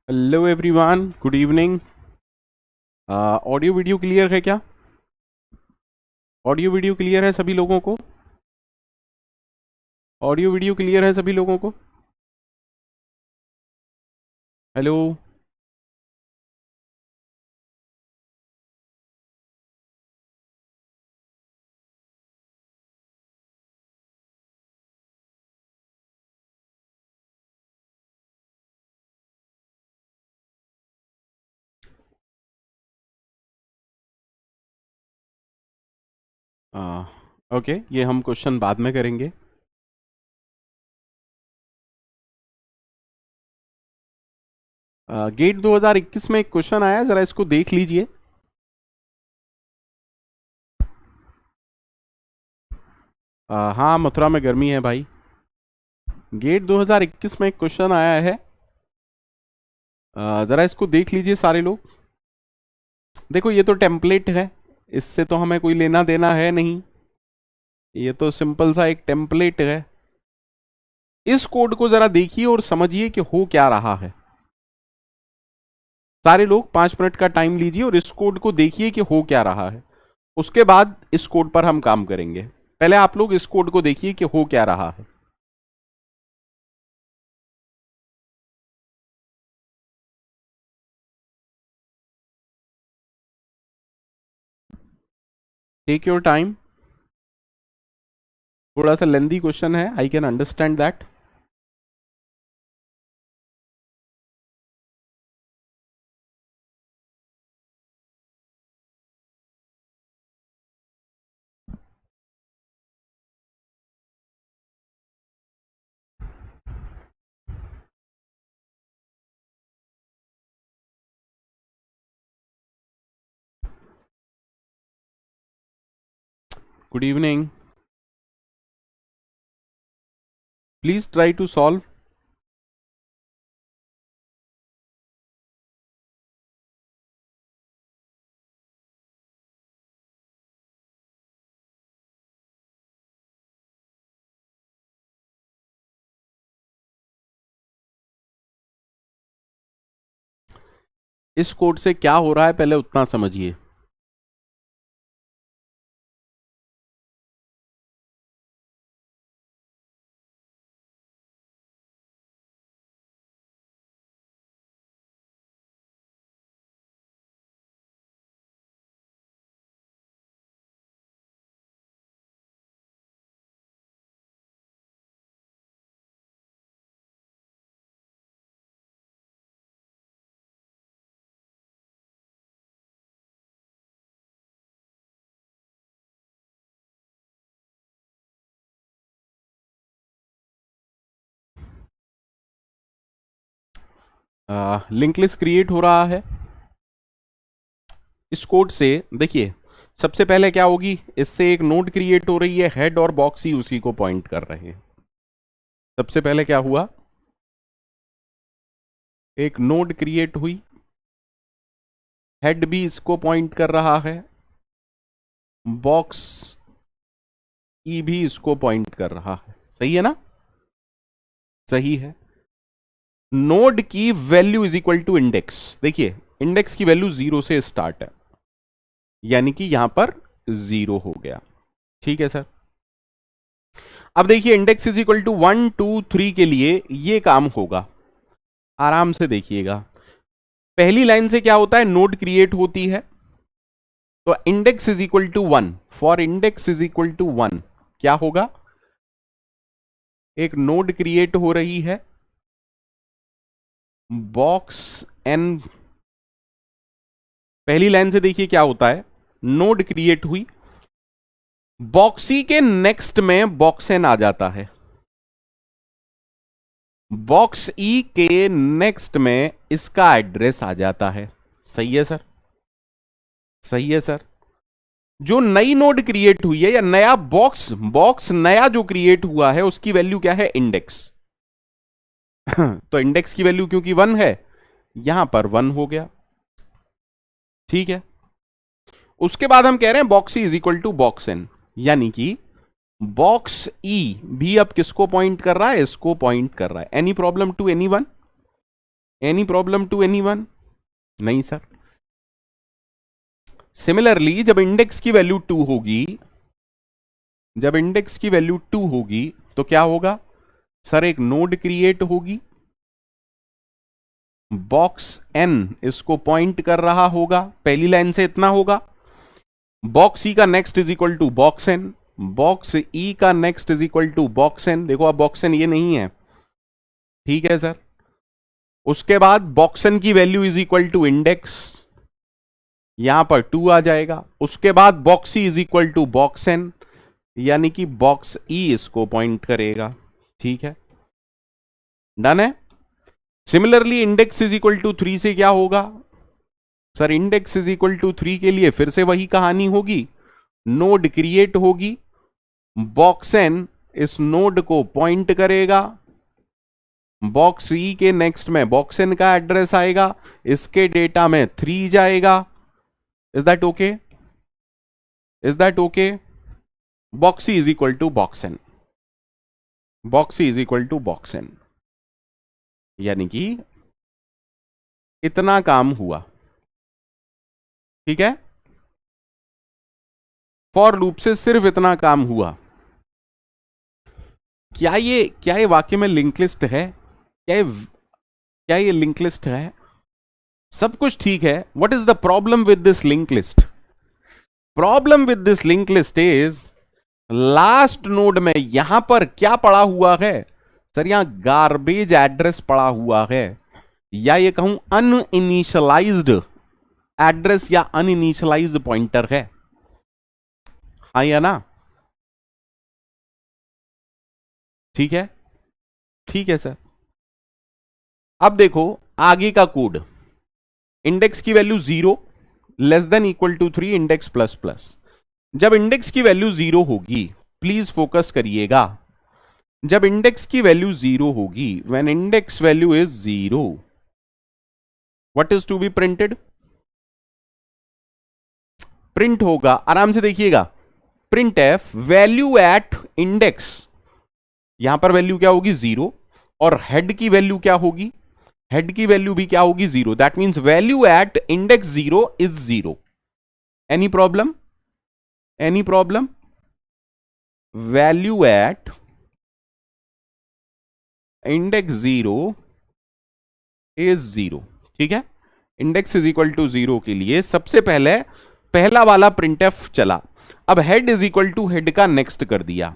Hello everyone, good evening. Audio video clear है क्या? Audio video clear है सभी लोगों को? ऑडियो वीडियो क्लियर है सभी लोगों को? हेलो। ओके, ये हम क्वेश्चन बाद में करेंगे। गेट 2021 में एक क्वेश्चन आया, जरा इसको देख लीजिए। हाँ, मथुरा में गर्मी है भाई। गेट 2021 में एक क्वेश्चन आया है, जरा इसको देख लीजिए सारे लोग। देखो, ये तो टेम्पलेट है, इससे तो हमें कोई लेना देना है नहीं। ये तो सिंपल सा एक टेम्पलेट है। इस कोड को जरा देखिए और समझिए कि हो क्या रहा है। सारे लोग 5 मिनट का टाइम लीजिए और इस कोड को देखिए कि हो क्या रहा है। उसके बाद इस कोड पर हम काम करेंगे। पहले आप लोग इस कोड को देखिए कि हो क्या रहा है। Take your time. थोड़ा सा लेंदी क्वेश्चन है, I can understand that. Good evening. Please try to solve. इस कोड से क्या हो रहा है पहले उतना समझिए। लिंक लिस्ट क्रिएट हो रहा है इस कोड से। देखिए, सबसे पहले क्या होगी, इससे एक नोड क्रिएट हो रही है, हेड और बॉक्स ही उसी को पॉइंट कर रहे हैं। सबसे पहले क्या हुआ, एक नोड क्रिएट हुई, हेड भी इसको पॉइंट कर रहा है, बॉक्स ई भी इसको पॉइंट कर रहा है। सही है ना? सही है। नोड की value is equal to index. देखिए, इंडेक्स की वैल्यू 0 से स्टार्ट है, यानी कि यहां पर 0 हो गया। ठीक है सर। अब देखिए, इंडेक्स इज इक्वल टू 1 2 3 के लिए ये काम होगा। आराम से देखिएगा। पहली लाइन से क्या होता है, नोड क्रिएट होती है, तो index is equal to 1। For index is equal to 1 क्या होगा, एक नोड क्रिएट हो रही है, बॉक्स एन। पहली लाइन से देखिए क्या होता है, नोड क्रिएट हुई, बॉक्सी के नेक्स्ट में बॉक्स एन आ जाता है, बॉक्स ई के नेक्स्ट में इसका एड्रेस आ जाता है। सही है सर? सही है सर। जो नई नोड क्रिएट हुई है या नया बॉक्स बॉक्स नया जो क्रिएट हुआ है उसकी वैल्यू क्या है, इंडेक्स। तो इंडेक्स की वैल्यू क्योंकि 1 है, यहां पर 1 हो गया। ठीक है। उसके बाद हम कह रहे हैं box E is equal to box N, यानी कि बॉक्स ई भी अब किसको पॉइंट कर रहा है, इसको पॉइंट कर रहा है। Any problem to anyone? Any problem to anyone? नहीं सर। सिमिलरली जब इंडेक्स की वैल्यू 2 होगी, जब इंडेक्स की वैल्यू 2 होगी तो क्या होगा सर? एक नोड क्रिएट होगी, बॉक्स एन इसको पॉइंट कर रहा होगा, पहली लाइन से इतना होगा, बॉक्स ई का next is equal to box N, box E का next is equal to box N. देखो अब बॉक्स एन ये नहीं है, ठीक है सर। उसके बाद बॉक्स एन की value is equal to index, यहां पर 2 आ जाएगा। उसके बाद box E is equal to box N, यानी कि बॉक्स ई इसको पॉइंट करेगा, ठीक है, डन है। Similarly index is equal to 3 से क्या होगा सर? इंडेक्स इज इक्वल टू 3 के लिए फिर से वही कहानी होगी, नोड क्रिएट होगी, बॉक्स एन इस नोड को पॉइंट करेगा, बॉक्स ई के नेक्स्ट में बॉक्स एन का एड्रेस आएगा, इसके डेटा में 3 जाएगा। Is that okay? Is that okay? Box E is equal to box N, box E is equal to box N, यानी कि इतना काम हुआ, ठीक है। फॉर लूप से सिर्फ इतना काम हुआ। क्या ये वाक्य में लिंक लिस्ट है? क्या ये लिंक लिस्ट है? सब कुछ ठीक है। What is the problem with this link list? Problem with this link list is last node में यहां पर क्या पड़ा हुआ है सर? यहां गार्बेज एड्रेस पड़ा हुआ है, या ये कहूं अनइनिशियलाइज्ड एड्रेस या अनइनिशियलाइज्ड पॉइंटर है, हाँ या ना? ठीक है, ठीक है सर। अब देखो आगे का कोड, इंडेक्स की value 0 less than equal to 3 index plus plus. जब इंडेक्स की वैल्यू 0 होगी, प्लीज फोकस करिएगा, जब इंडेक्स की वैल्यू 0 होगी, when index value is 0, what is to be printed? Print होगा, आराम से देखिएगा, printf value at index, यहां पर वैल्यू क्या होगी? 0, और हेड की वैल्यू क्या होगी? हेड की वैल्यू भी क्या होगी? 0। That means value at index 0 is 0। Any problem? Any problem? Value at index 0 is 0, ठीक है। इंडेक्स इज इक्वल टू 0 के लिए सबसे पहले पहला वाला प्रिंटएफ चला। अब head is equal to head का नेक्स्ट कर दिया।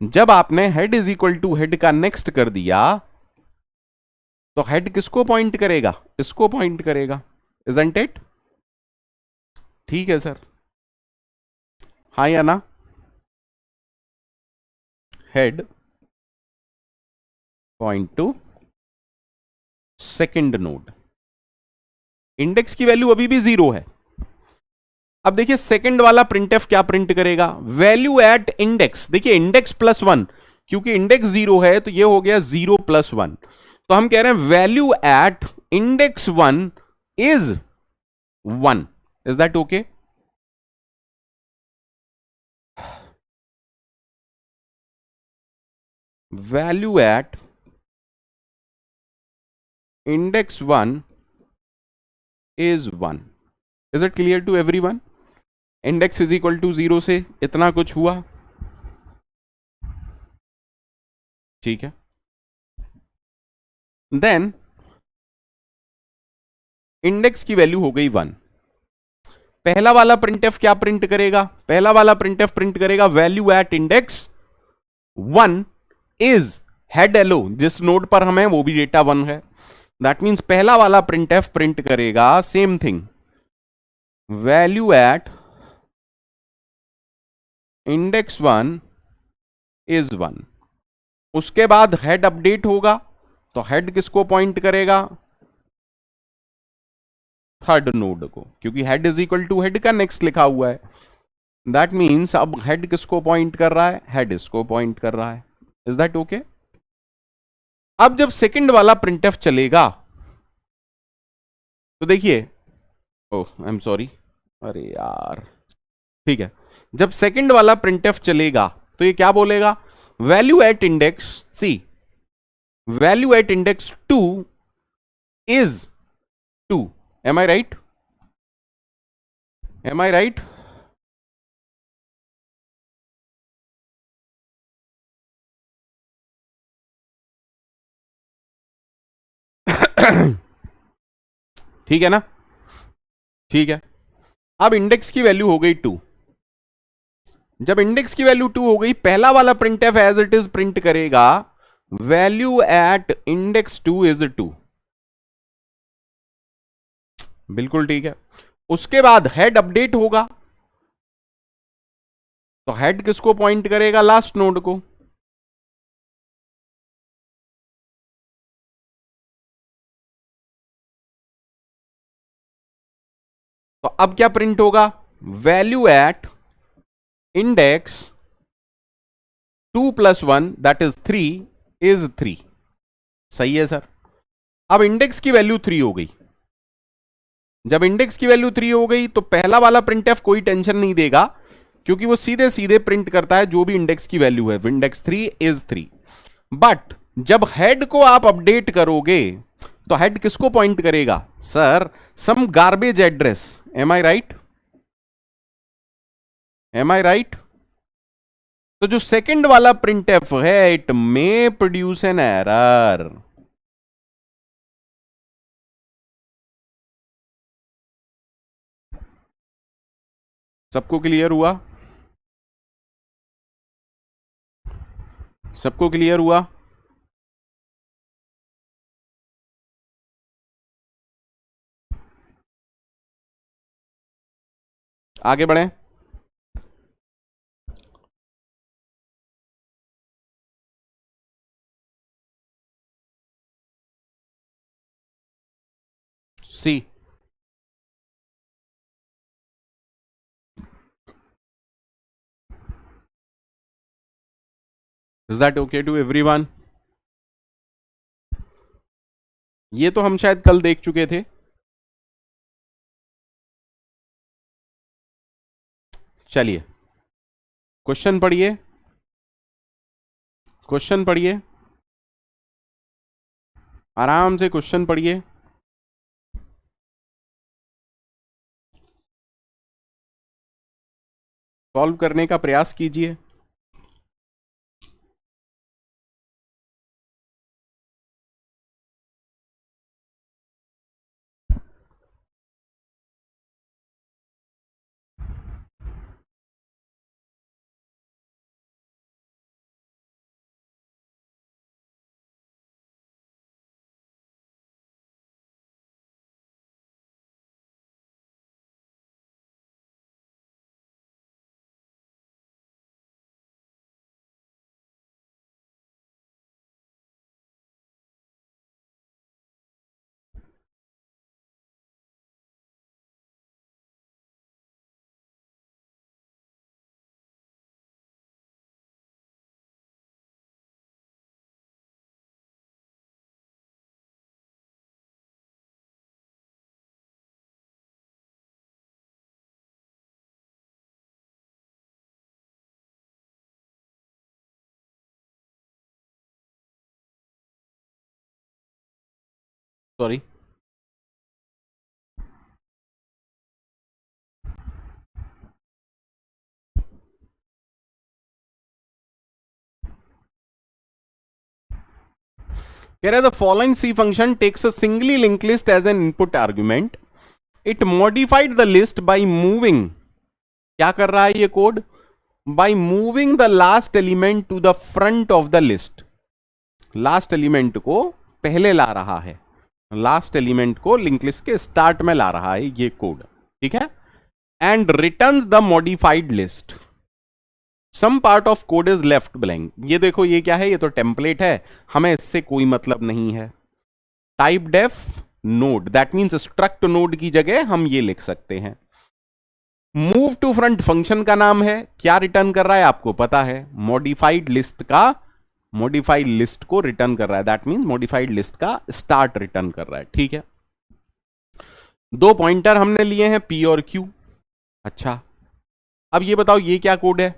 जब आपने head is equal to head का नेक्स्ट कर दिया तो हेड किसको पॉइंट करेगा? इसको पॉइंट करेगा, इजंट इट? ठीक है सर, हाँ या ना? Head point two second node, index की वैल्यू अभी भी 0 है। अब देखिए सेकंड वाला प्रिंटएफ क्या प्रिंट करेगा? वैल्यू एट इंडेक्स, देखिए इंडेक्स प्लस 1, क्योंकि इंडेक्स 0 है तो ये हो गया 0 प्लस 1, तो हम कह रहे हैं value at index 1 is 1। Is that okay? Value at index 1 is 1। Is it clear to everyone? Index is equal to 0 से इतना कुछ हुआ, ठीक है। देन इंडेक्स की वैल्यू हो गई 1। पहला वाला प्रिंटएफ क्या प्रिंट करेगा? पहला वाला प्रिंटएफ प्रिंट करेगा value at index 1 is head एलो, जिस नोड पर हमें वो भी डेटा 1 है। दैट मींस पहला वाला प्रिंटएफ प्रिंट करेगा same thing, value at index 1 is 1। उसके बाद हेड अपडेट होगा तो हेड किसको पॉइंट करेगा? थर्ड नोड को, क्योंकि head is equal to head का नेक्स्ट लिखा हुआ है। दैट मींस अब हेड किसको पॉइंट कर रहा है? हेड इसको पॉइंट कर रहा है। Is that okay? अब जब सेकंड वाला प्रिंटएफ चलेगा तो देखिए, ओह आई एम सॉरी, अरे यार, ठीक है, जब सेकंड वाला प्रिंटएफ चलेगा तो ये क्या बोलेगा? Value at index, see value at index 2 is 2। Am I right? Am I right? ठीक है ना? ठीक है। अब इंडेक्स की वैल्यू हो गई 2। जब इंडेक्स की वैल्यू 2 हो गई, पहला वाला printf as it is print करेगा वैल्यू एट इंडेक्स 2 इज 2। बिल्कुल ठीक है। उसके बाद हेड अपडेट होगा, तो हेड किसको पॉइंट करेगा? लास्ट नोड को। तो अब क्या प्रिंट होगा? Value at index 2 + 1 that is 3 is 3। सही है सर। अब इंडेक्स की वैल्यू 3 हो गई। जब इंडेक्स की वैल्यू 3 हो गई तो पहला वाला प्रिंटएफ कोई टेंशन नहीं देगा, क्योंकि वो सीधे सीधे प्रिंट करता है जो भी इंडेक्स की वैल्यू है। Index 3 is 3। बट जब हेड को आप अपडेट करोगे तो हेड किसको पॉइंट करेगा? Sir, some garbage address. Am I right? Am I right? तो जो सेकंड वाला प्रिंटएफ है, it may produce an error. सबको क्लियर हुआ? सबको क्लियर हुआ? आगे बढ़ें। See. Is that okay to everyone? ये तो हम शायद कल देख चुके थे। चलिए क्वेश्चन पढ़िए, क्वेश्चन पढ़िए, आराम से क्वेश्चन पढ़िए। सॉल्व करने का प्रयास कीजिए। सॉरी, कह रहे the following C function takes a singly link list as an input argument. It modified the list by moving, क्या कर रहा है ये कोड? By moving the last element to the front of the list. Last element को पहले ला रहा है, लास्ट एलिमेंट को लिंक लिस्ट के स्टार्ट में ला रहा है ये कोड, ठीक है। And returns the modified list. Some part of code is left blank. ये देखो, ये क्या है? ये तो टेम्पलेट है, हमें इससे कोई मतलब नहीं है। Typedef node, that means struct node की जगह हम ये लिख सकते हैं। मूव टू फ्रंट फंक्शन का नाम है, क्या रिटर्न कर रहा है आपको पता है? मॉडिफाइड लिस्ट का, मॉडिफाइड लिस्ट को रिटर्न कर रहा है, दैट मीन्स मॉडिफाइड लिस्ट का स्टार्ट रिटर्न कर रहा है, ठीक है। दो पॉइंटर हमने लिए हैं पी और क्यू। अच्छा, अब ये बताओ ये क्या कोड है?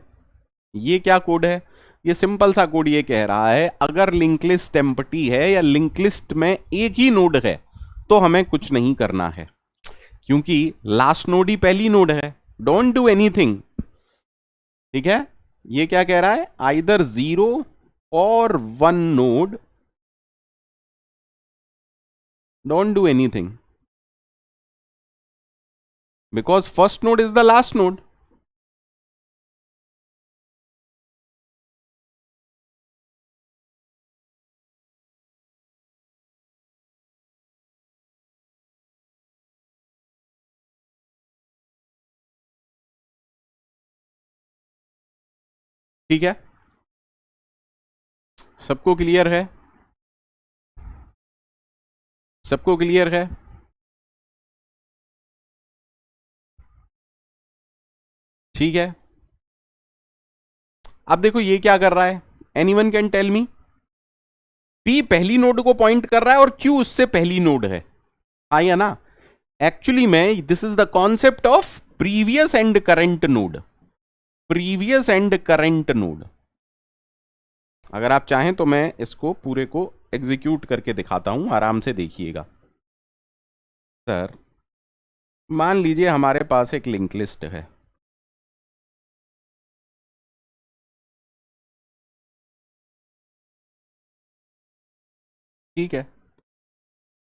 ये क्या कोड है? ये सिंपल सा कोड ये कह रहा है अगर लिंक लिस्ट एम्प्टी है या लिंक लिस्ट में एक ही नोड है तो हमें कुछ नहीं करना है, क्योंकि लास्ट नोड ही पहली नोड है। Don't do anything. ठीक है, ये क्या कह रहा है, आइदर 0 और 1 node, don't do anything because first node is the last node. ठीक है, सबको क्लियर है? सबको क्लियर है? ठीक है, अब देखो ये क्या कर रहा है, anyone can tell me? P पहली नोड को पॉइंट कर रहा है और क्यू उससे पहली नोड है, आया ना? एक्चुअली में this is the concept of previous and current node. Previous and current node, अगर आप चाहें तो मैं इसको पूरे को एग्जीक्यूट करके दिखाता हूं, आराम से देखिएगा। सर मान लीजिए हमारे पास एक लिंक लिस्ट है, ठीक है,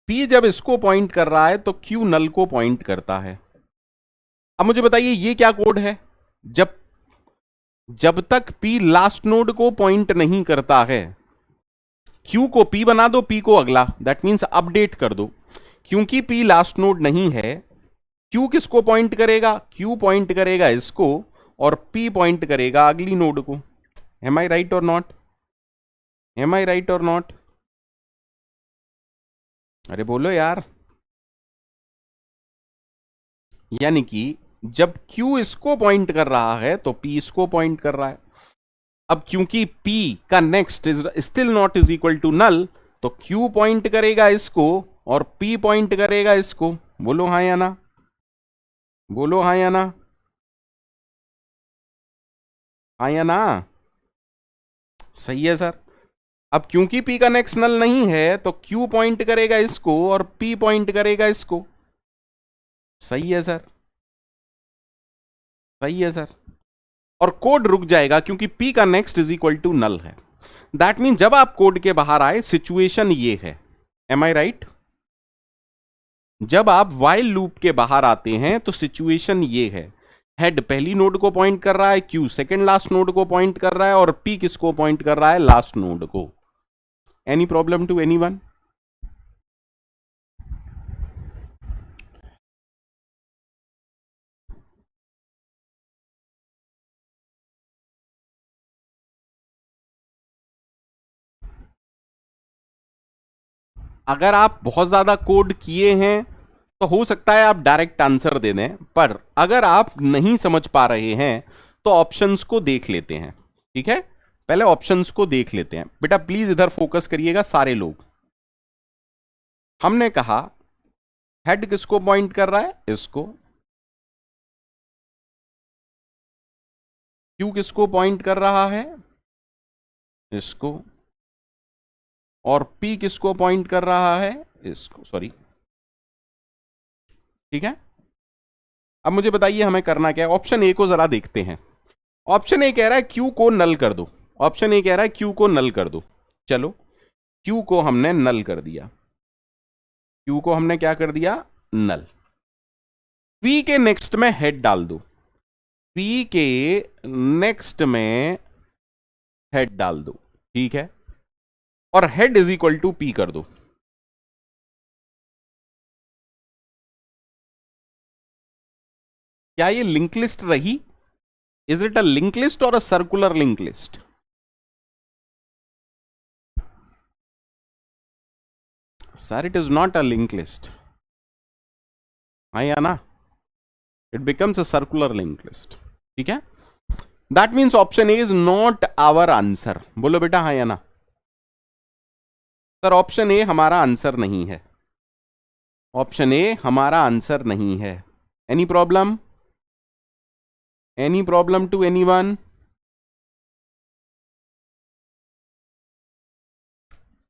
P जब इसको पॉइंट कर रहा है तो Q नल को पॉइंट करता है। अब मुझे बताइए ये क्या कोड है, जब जब तक P लास्ट नोड को पॉइंट नहीं करता है, Q को P बना दो, P को अगला, दैट मींस अपडेट कर दो। क्योंकि P लास्ट नोड नहीं है, Q किसको पॉइंट करेगा, Q पॉइंट करेगा इसको और P पॉइंट करेगा अगली नोड को। एम आई राइट और नॉट? एम आई राइट और नॉट? अरे बोलो यार। यानी कि जब Q इसको पॉइंट कर रहा है तो P इसको पॉइंट कर रहा है। अब क्योंकि P का next is still not is equal to null, तो Q पॉइंट करेगा इसको और P पॉइंट करेगा इसको। बोलो हाँ या ना? बोलो हाँ या ना? हाँ या ना? सही है सर। अब क्योंकि P का नेक्स्ट नल नहीं है तो Q पॉइंट करेगा इसको और P पॉइंट करेगा इसको। सही है सर, सही है सर। और कोड रुक जाएगा क्योंकि P का next is equal to null है। दैट मीन जब आप कोड के बाहर आए सिचुएशन ये है। M I right? जब आप वाइल लूप के बाहर आते हैं तो सिचुएशन ये है, हेड पहली नोड को पॉइंट कर रहा है, Q सेकंड लास्ट नोड को पॉइंट कर रहा है और P किसको पॉइंट कर रहा है, लास्ट नोड को। Any problem to anyone? अगर आप बहुत ज्यादा कोड किए हैं तो हो सकता है आप डायरेक्ट आंसर दे दें, पर अगर आप नहीं समझ पा रहे हैं तो ऑप्शंस को देख लेते हैं। ठीक है, पहले ऑप्शंस को देख लेते हैं। बेटा प्लीज इधर फोकस करिएगा सारे लोग। हमने कहा हेड किसको पॉइंट कर रहा है, इसको। क्यू किसको पॉइंट कर रहा है, इसको। और P किसको पॉइंट कर रहा है, इसको, सॉरी। ठीक है, अब मुझे बताइए हमें करना क्या है। ऑप्शन ए को जरा देखते हैं। ऑप्शन ए कह रहा है Q को नल कर दो। ऑप्शन ए कह रहा है Q को नल कर दो। चलो Q को हमने नल कर दिया। Q को हमने क्या कर दिया, नल। P के नेक्स्ट में हेड डाल दो। P के नेक्स्ट में हेड डाल दो। ठीक है, और head is equal to P कर दो। क्या ये लिंक लिस्ट रही? Is it a link list or a circular link list? Sir it is not a link list, हाँ या ना? It becomes a circular link list. ठीक है, that means option A is not our answer. बोलो बेटा हाँ या ना? सर ऑप्शन ए हमारा आंसर नहीं है। ऑप्शन ए हमारा आंसर नहीं है। Any problem? Any problem to anyone?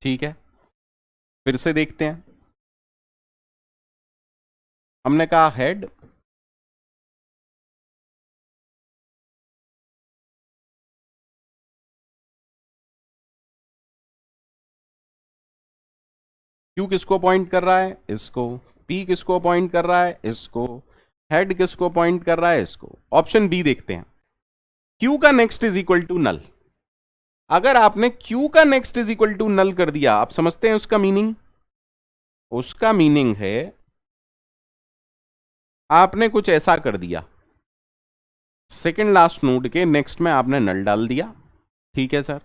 ठीक है, फिर से देखते हैं। हमने कहा हेड, क्यू किसको पॉइंट कर रहा है, इसको। पी किसको पॉइंट कर रहा है, इसको। हेड किसको पॉइंट कर रहा है, इसको। ऑप्शन बी देखते हैं, क्यू का next is equal to null. अगर आपने क्यू का next is equal to null कर दिया, आप समझते हैं उसका मीनिंग? उसका मीनिंग है आपने कुछ ऐसा कर दिया, सेकेंड लास्ट नोड के नेक्स्ट में आपने नल डाल दिया, ठीक है sir.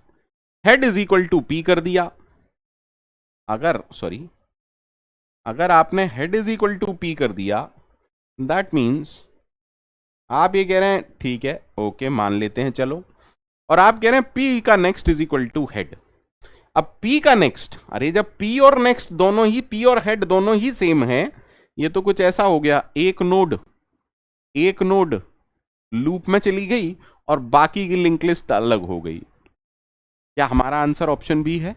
Head is equal to P कर दिया। अगर आपने head is equal to P कर दिया, दैट मीन्स आप ये कह रहे हैं ठीक है, ओके मान लेते हैं चलो, और आप कह रहे हैं पी का next is equal to head. अब पी का नेक्स्ट, अरे जब पी और नेक्स्ट दोनों ही, पी और हेड दोनों ही सेम है, ये तो कुछ ऐसा हो गया, एक नोड लूप में चली गई और बाकी की लिंक लिस्ट अलग हो गई। क्या हमारा आंसर ऑप्शन बी है?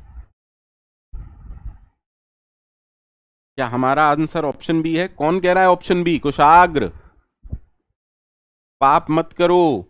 क्या हमारा आंसर ऑप्शन बी है? कौन कह रहा है ऑप्शन बी? कुशाग्र, पाप मत करो।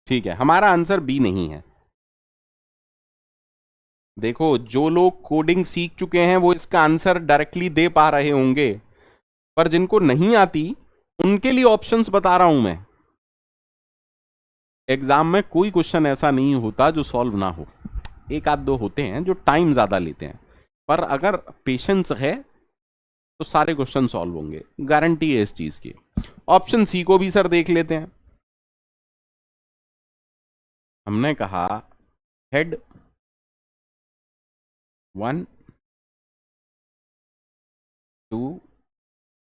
ठीक है, हमारा आंसर बी नहीं है। देखो, जो लोग कोडिंग सीख चुके हैं वो इसका आंसर डायरेक्टली दे पा रहे होंगे, पर जिनको नहीं आती उनके लिए ऑप्शंस बता रहा हूं मैं। एग्जाम में कोई क्वेश्चन ऐसा नहीं होता जो सॉल्व ना हो, एक आध दो होते हैं जो टाइम ज्यादा लेते हैं, पर अगर पेशेंस है तो सारे क्वेश्चन सॉल्व होंगे, गारंटी है इस चीज की। ऑप्शन सी को भी सर देख लेते हैं। हमने कहा हेड 1 2,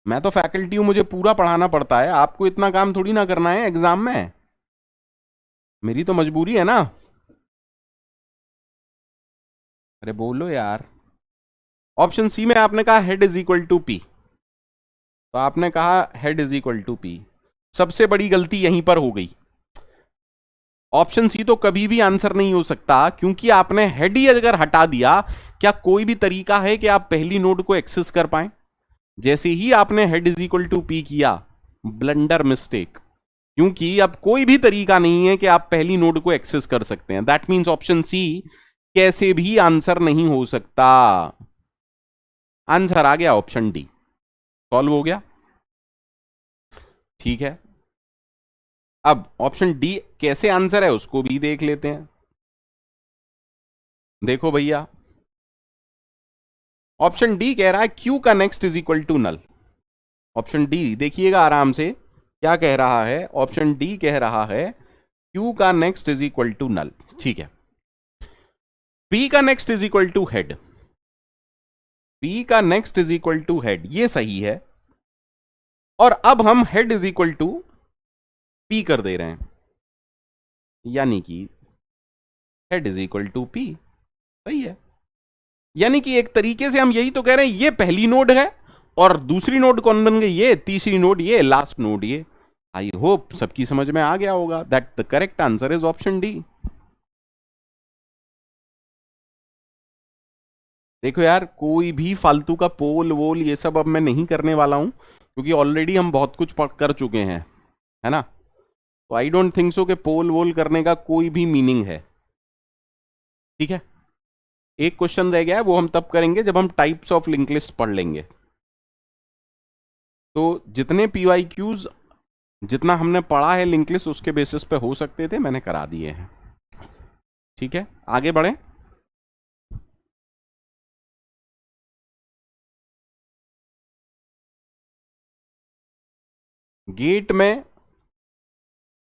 मैं तो फैकल्टी हूं, मुझे पूरा पढ़ाना पड़ता है, आपको इतना काम थोड़ी ना करना है एग्जाम में, मेरी तो मजबूरी है ना। अरे बोलो यार। ऑप्शन सी में आपने कहा head is equal to P, तो आपने कहा head is equal to P, सबसे बड़ी गलती यहीं पर हो गई। ऑप्शन सी तो कभी भी आंसर नहीं हो सकता, क्योंकि आपने हेड ही अगर हटा दिया, क्या कोई भी तरीका है कि आप पहली नोड को एक्सेस कर पाए? जैसे ही आपने head is equal to P किया, ब्लंडर मिस्टेक, क्योंकि अब कोई भी तरीका नहीं है कि आप पहली नोड को एक्सेस कर सकते हैं। दैट मीन्स ऑप्शन सी कैसे भी आंसर नहीं हो सकता। आंसर आ गया ऑप्शन डी, सॉल्व हो गया, ठीक है। अब ऑप्शन डी कैसे आंसर है उसको भी देख लेते हैं। देखो भैया, ऑप्शन डी कह रहा है क्यू का next is equal to null. Option D देखिएगा आराम से क्या कह रहा है। ऑप्शन डी कह रहा है क्यू का next is equal to null, ठीक है। पी का next is equal to head, P का next is equal to head, ये सही है। और अब हम head is equal to P कर दे रहे हैं, यानी कि head is equal to P, सही है। यानी कि एक तरीके से हम यही तो कह रहे हैं, ये पहली नोड है और दूसरी नोड कौन बन गई, ये तीसरी नोड, ये लास्ट नोड ये। आई होप सबकी समझ में आ गया होगा। That the correct answer is option D. देखो यार, कोई भी फालतू का पोल वोल ये सब अब मैं नहीं करने वाला हूं, क्योंकि ऑलरेडी हम बहुत कुछ कर चुके हैं, है ना। तो आई डोंट थिंक सो कि पोल वोल करने का कोई भी मीनिंग है, ठीक है। एक क्वेश्चन रह गया है, वो हम तब करेंगे जब हम टाइप्स ऑफ लिंक लिस्ट पढ़ लेंगे। तो जितने पीवाईक्यूज, जितना हमने पढ़ा है लिंक लिस्ट, उसके बेसिस पे हो सकते थे, मैंने करा दिए हैं, ठीक है। आगे बढ़े। गेट में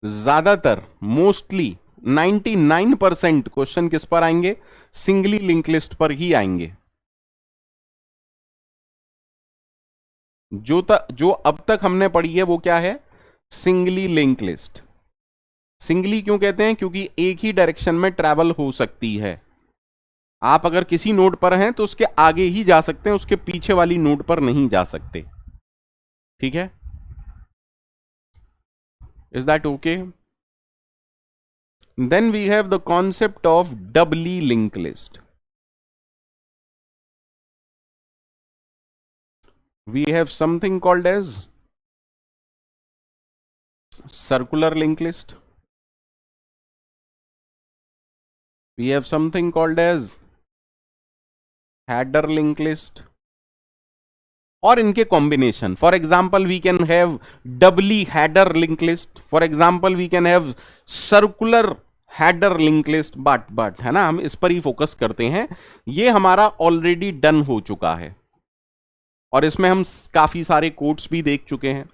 ज्यादातर, मोस्टली 99% क्वेश्चन किस पर आएंगे? सिंगली लिंक लिस्ट पर ही आएंगे। जो अब तक हमने पढ़ी है वो क्या है? Singly link list. सिंगली क्यों कहते हैं? क्योंकि एक ही डायरेक्शन में ट्रैवल हो सकती है। आप अगर किसी नोड पर हैं तो उसके आगे ही जा सकते हैं, उसके पीछे वाली नोड पर नहीं जा सकते। ठीक है, is that okay? Then we have the concept of doubly link list. We have something called as circular linked list. We have something called as header linked list. और इनके combination, for example we can have doubly header link list, for example we can have circular header link list, but है ना, हम इस पर ही focus करते हैं। ये हमारा ऑलरेडी डन हो चुका है और इसमें हम काफी सारे कोड्स भी देख चुके हैं।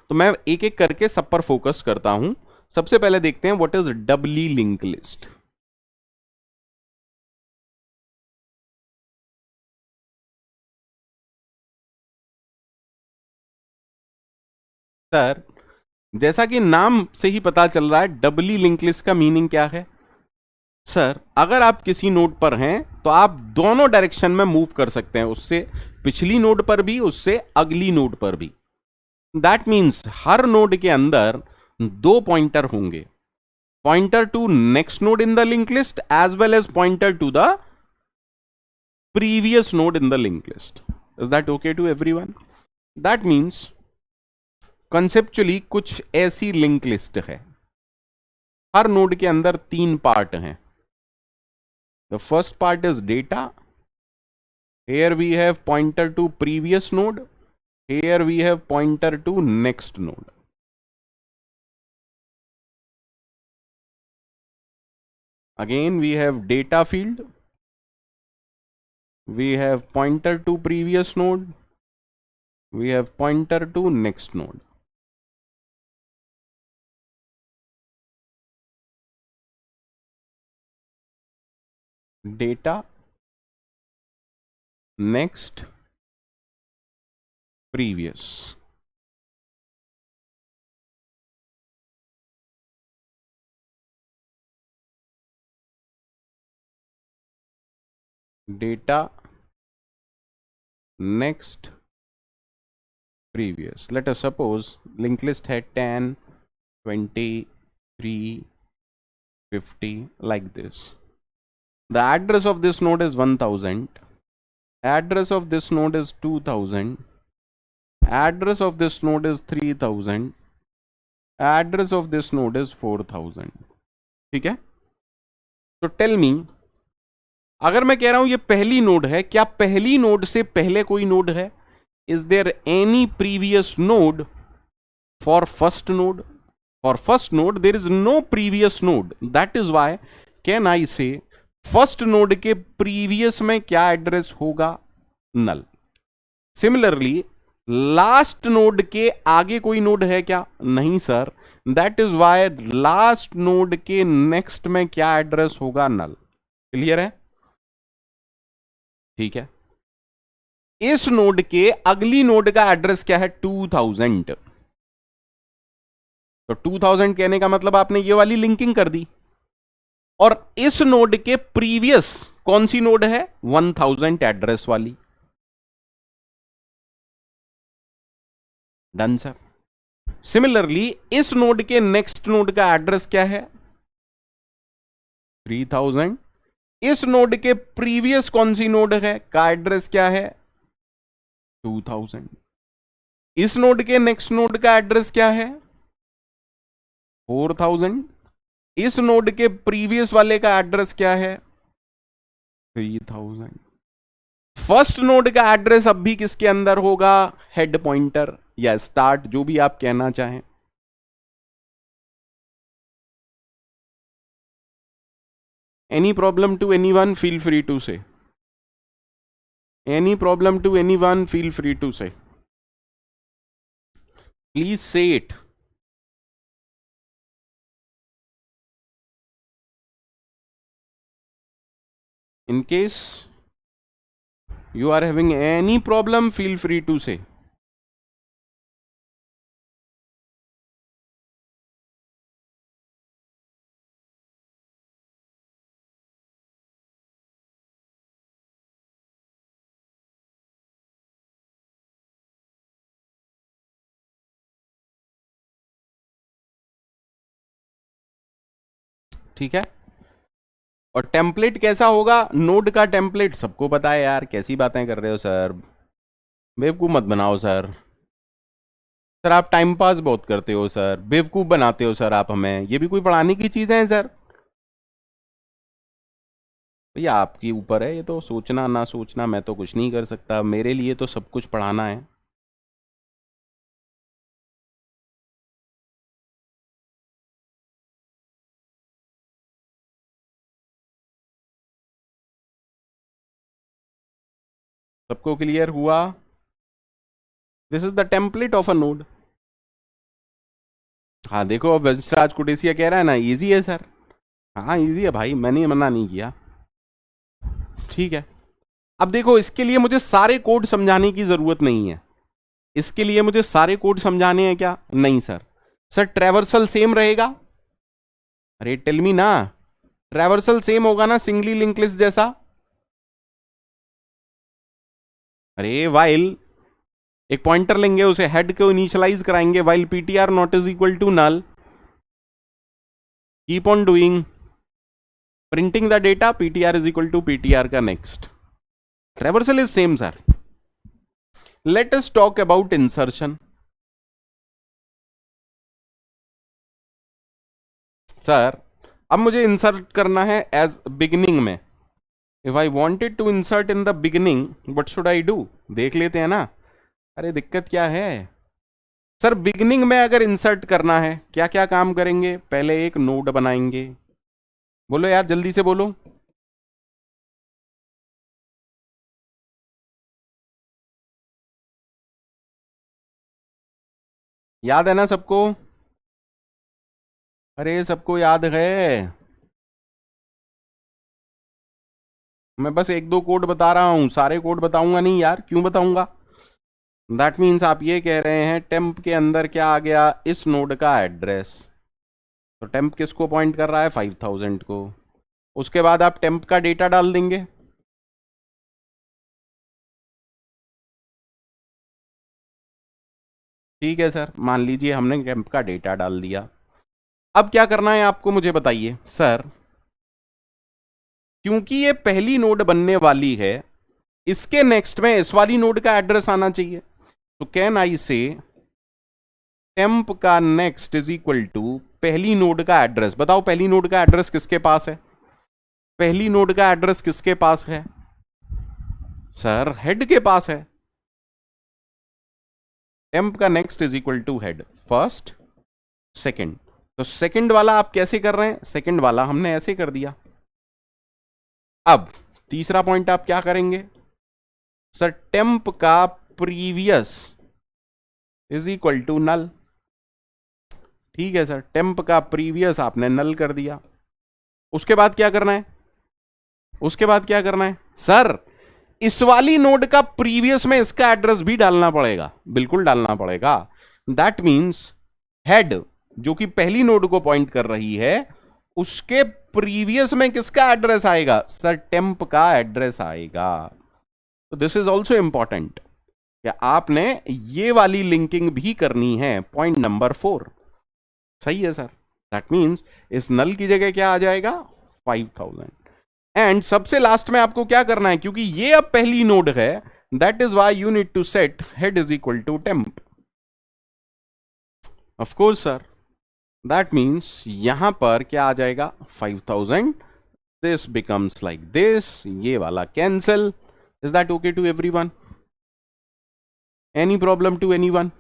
तो मैं एक एक करके सब पर फोकस करता हूं। सबसे पहले देखते हैं what is doubly link list. Sir, जैसा कि नाम से ही पता चल रहा है, डबली लिंक लिस्ट का मीनिंग क्या है? सर, अगर आप किसी नोड पर हैं तो आप दोनों डायरेक्शन में मूव कर सकते हैं, उससे पिछली नोड पर भी, उससे अगली नोड पर भी। दैट मीन्स हर नोड के अंदर दो पॉइंटर होंगे, pointer to next node in the link list as well as pointer to the previous node in the link list. Is that okay to everyone? That means conceptually कुछ ऐसी link list है, हर node के अंदर तीन part हैं। The first part is data, here we have pointer to previous node, here we have pointer to next node. Again we have data field, we have pointer to previous node, we have pointer to next node. Data, next, previous. Data, next, previous. Let us suppose linked list had 10, 20, 3, 50 like this. The address of this node is 1000. Address of this node is 2000. Address of this node is 3000. Address of this node is 4000. ठीक है? तो tell me, अगर मैं कह रहा हूं ये पहली नोड है, क्या पहली नोड से पहले कोई नोड है? Is there any previous node for first node? For first node there is no previous node. That is why can I say first node के प्रीवियस में क्या एड्रेस होगा? नल। सिमिलरली लास्ट नोड के आगे कोई नोड है क्या? नहीं sir. That is why last node के नेक्स्ट में क्या एड्रेस होगा? नल। क्लियर है? ठीक है। इस नोड के अगली नोड का एड्रेस क्या है? 2000। तो 2000 कहने का मतलब आपने ये वाली लिंकिंग कर दी। और इस नोड के प्रीवियस कौन सी नोड है? 1000 एड्रेस वाली। Done sir. सिमिलरली इस नोड के नेक्स्ट नोड का एड्रेस क्या है? 3000। इस नोड के प्रीवियस कौन सी नोड है का एड्रेस क्या है? 2000। इस नोड के नेक्स्ट नोड का एड्रेस क्या है? 4000। इस नोड के प्रीवियस वाले का एड्रेस क्या है? 3000। फर्स्ट नोड का एड्रेस अब भी किसके अंदर होगा? हेड पॉइंटर या स्टार्ट, जो भी आप कहना चाहें। Any problem to anyone? Feel free to say. Any problem to anyone? Feel free to say. Please say it. In case you are having any problem, feel free to say. ठीक है। और template कैसा होगा, node का template सबको पता है यार, कैसी बातें कर रहे हो सर, बेवकूफ मत बनाओ सर। सर आप टाइम पास बहुत करते हो सर, बेवकूफ बनाते हो सर आप हमें, ये भी कोई पढ़ाने की चीजें हैं सर? भैया आपके ऊपर है ये तो, सोचना ना सोचना मैं तो कुछ नहीं कर सकता, मेरे लिए तो सब कुछ पढ़ाना है। सबको क्लियर हुआ? This is the template of a node. हाँ देखो, अब वंशराज कुटेसिया कह रहा है ना इजी है सर। हाँ इजी है भाई, मैंने मना नहीं किया। ठीक है, अब देखो इसके लिए मुझे सारे कोड समझाने की जरूरत नहीं है। इसके लिए मुझे सारे कोड समझाने हैं क्या? नहीं सर। सर ट्रैवर्सल सेम रहेगा? अरे टेल मी ना, ट्रैवर्सल सेम होगा ना सिंगली लिंक लिस्ट जैसा? अरे वाइल एक पॉइंटर लेंगे, उसे हेड को इनिशियलाइज कराएंगे, while PTR not is equal to null, keep on doing printing the data, PTR is equal to PTR का next. Traversal is same sir. Let us talk about insertion. Sir अब मुझे insert करना है एज beginning में। If I wanted to insert in the beginning what should I do? देख लेते हैं ना। अरे दिक्कत क्या है सर, बिगिनिंग में अगर इंसर्ट करना है क्या क्या काम करेंगे? पहले एक नोड बनाएंगे। बोलो यार जल्दी से बोलो। याद है ना सबको? अरे सबको याद है? मैं बस एक दो कोड बता रहा हूं, सारे कोड बताऊंगा नहीं यार, क्यों बताऊंगा? दैट मीन्स आप ये कह रहे हैं टेम्प के अंदर क्या आ गया, इस नोड का एड्रेस। तो टेम्प किसको पॉइंट कर रहा है? 5000 को। उसके बाद आप टेम्प का डेटा डाल देंगे। ठीक है सर, मान लीजिए हमने टेम्प का डेटा डाल दिया। अब क्या करना है आपको मुझे बताइए सर। क्योंकि ये पहली नोड बनने वाली है, इसके नेक्स्ट में इस वाली नोड का एड्रेस आना चाहिए। तो कैन आई से टेम्प का नेक्स्ट इज इक्वल टू पहली नोड का एड्रेस। बताओ पहली नोड का एड्रेस किसके पास है? पहली नोड का एड्रेस किसके पास है? सर हेड के पास है। टेम्प का next is equal to head, first second. तो सेकंड वाला आप कैसे कर रहे हैं? सेकंड वाला हमने ऐसे कर दिया। अब तीसरा पॉइंट आप क्या करेंगे? सर टेम्प का previous is equal to null. ठीक है सर, टेम्प का प्रीवियस आपने नल कर दिया। उसके बाद क्या करना है? उसके बाद क्या करना है सर? इस वाली नोड का प्रीवियस में इसका एड्रेस भी डालना पड़ेगा, बिल्कुल डालना पड़ेगा। दैट मीन्स हेड जो कि पहली नोड को पॉइंट कर रही है, उसके प्रीवियस में किसका एड्रेस आएगा? सर टेम्प का एड्रेस आएगा। तो दिस इज ऑल्सो इंपॉर्टेंट, क्या आपने ये वाली लिंकिंग भी करनी है, पॉइंट नंबर 4। सही है सर। दैट मीन्स इस नल की जगह क्या आ जाएगा? 5000। एंड सबसे लास्ट में आपको क्या करना है, क्योंकि ये अब पहली नोड है, that is why you need to set head is equal to temp. Of course sir, that means यहां पर क्या आ जाएगा? 5000। दिस बिकम्स लाइक दिस, ये वाला cancel. Is that okay to everyone? Any problem to anyone?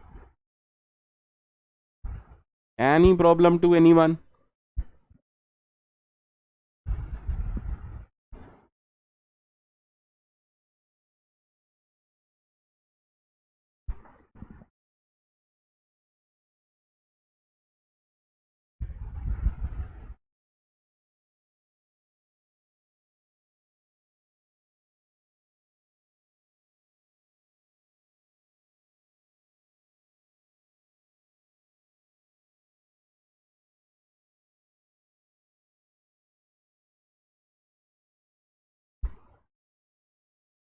Any problem to anyone?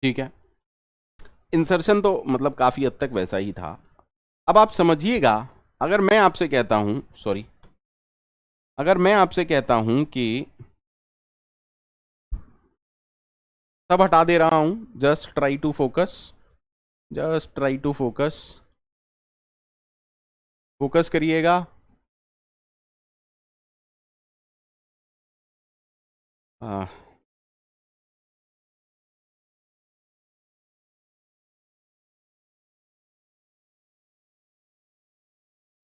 ठीक है, insertion तो मतलब काफी हद तक वैसा ही था। अब आप समझिएगा, अगर मैं आपसे कहता हूं, सॉरी, अगर मैं आपसे कहता हूं कि सब हटा दे रहा हूं, just try to focus, just try to focus, focus करिएगा।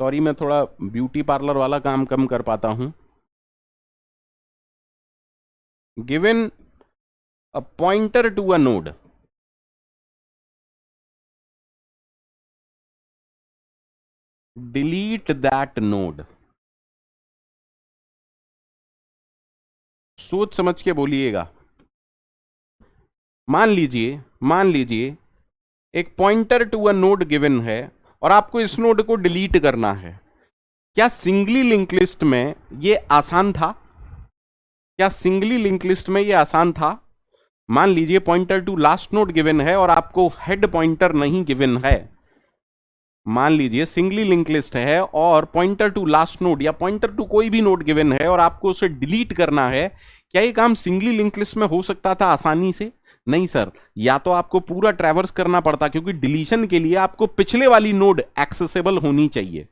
सॉरी, मैं थोड़ा ब्यूटी पार्लर वाला काम कम कर पाता हूं। Given a pointer to a node, delete that node. सोच समझ के बोलिएगा। मान लीजिए एक pointer to a node given है और आपको इस नोड को डिलीट करना है। क्या सिंगली लिंक लिस्ट में ये आसान था? क्या सिंगली लिंक लिस्ट में ये आसान था? मान लीजिए pointer to last node given है और आपको हेड पॉइंटर नहीं गिवन है। मान लीजिए सिंगली लिंक लिस्ट है और पॉइंटर टू लास्ट नोड या पॉइंटर टू कोई भी नोड गिवन है और आपको उसे डिलीट करना है। क्या ये काम सिंगली लिंक लिस्ट में हो सकता था आसानी से? नहीं सर, या तो आपको पूरा ट्रैवर्स करना पड़ता, क्योंकि डिलीशन के लिए आपको पिछले वाली नोड एक्सेसिबल होनी चाहिए,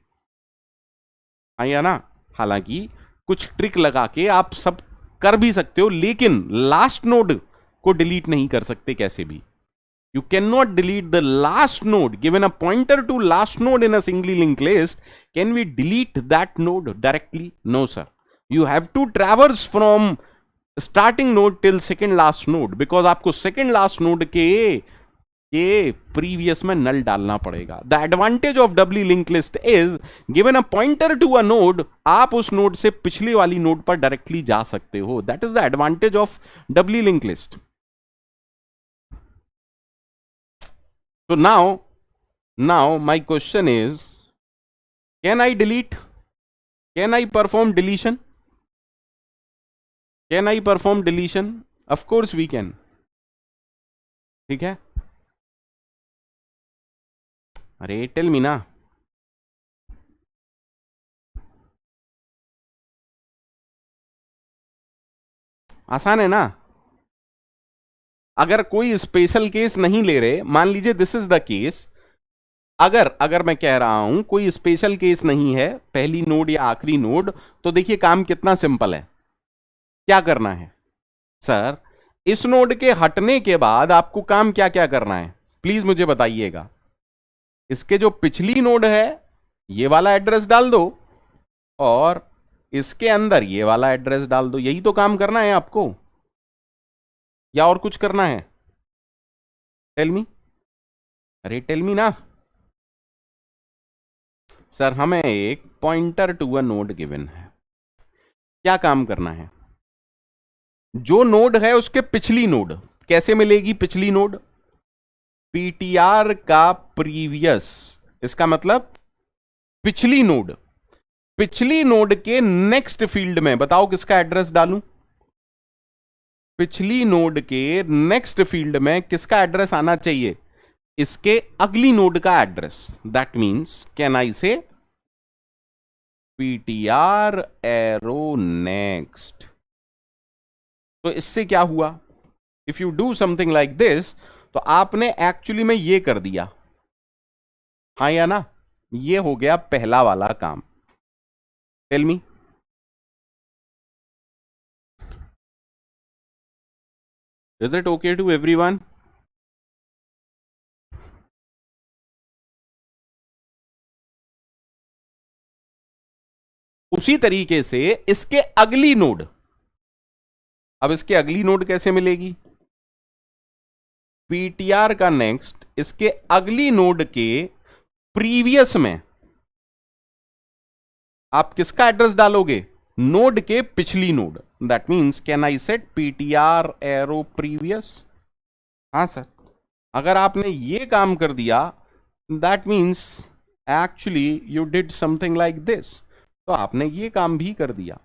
हाँ या ना। हालांकि कुछ ट्रिक लगा के आप सब कर भी सकते हो, लेकिन लास्ट नोड को डिलीट नहीं कर सकते कैसे भी। You cannot delete the last node. Given a pointer to last node in a singly linked list, can we delete that node directly? No, sir. You have to traverse from starting node till second last node, because आपको second last node के previous में null डालना पड़ेगा. The advantage of doubly linked list is given a pointer to a node, आप उस node से पिछली वाली node पर directly जा सकते हो. That is the advantage of doubly linked list. So now my question is, can I delete? Can I perform deletion? Can I perform deletion? Of course we can. ठीक है, अरे टेल मी ना। आसान है ना। अगर कोई स्पेशल केस नहीं ले रहे, मान लीजिए दिस इज द केस, अगर मैं कह रहा हूं कोई स्पेशल केस नहीं है, पहली नोड या आखिरी नोड, तो देखिए काम कितना सिंपल है। क्या करना है सर? इस नोड के हटने के बाद आपको काम क्या क्या करना है, प्लीज मुझे बताइएगा। इसके जो पिछली नोड है ये वाला एड्रेस डाल दो, और इसके अंदर ये वाला एड्रेस डाल दो। यही तो काम करना है आपको, या और कुछ करना है? टेल मी, अरे टेल मी ना। सर हमें एक pointer to a node given है, क्या काम करना है? जो नोड है उसके पिछली नोड कैसे मिलेगी? पिछली नोड पीटीआर का प्रीवियस, इसका मतलब पिछली नोड, पिछली नोड के नेक्स्ट फील्ड में बताओ किसका एड्रेस डालूं? पिछली नोड के नेक्स्ट फील्ड में किसका एड्रेस आना चाहिए? इसके अगली नोड का address. That means can I से पीटीआर एरो नेक्स्ट। तो इससे क्या हुआ? If you do something like this, तो आपने एक्चुअली में ये कर दिया, हाँ या ना। ये हो गया पहला वाला काम। Tell me, is it okay to everyone? उसी तरीके से इसके अगली नोड, अब इसके अगली नोड कैसे मिलेगी? पीटीआर का नेक्स्ट इसके अगली नोड के प्रीवियस में आप किसका एड्रेस डालोगे? नोड के पिछली node. That means can I set PTR arrow previous? हाँ सर, अगर आपने ये काम कर दिया, that means actually you did something like this, तो आपने ये काम भी कर दिया।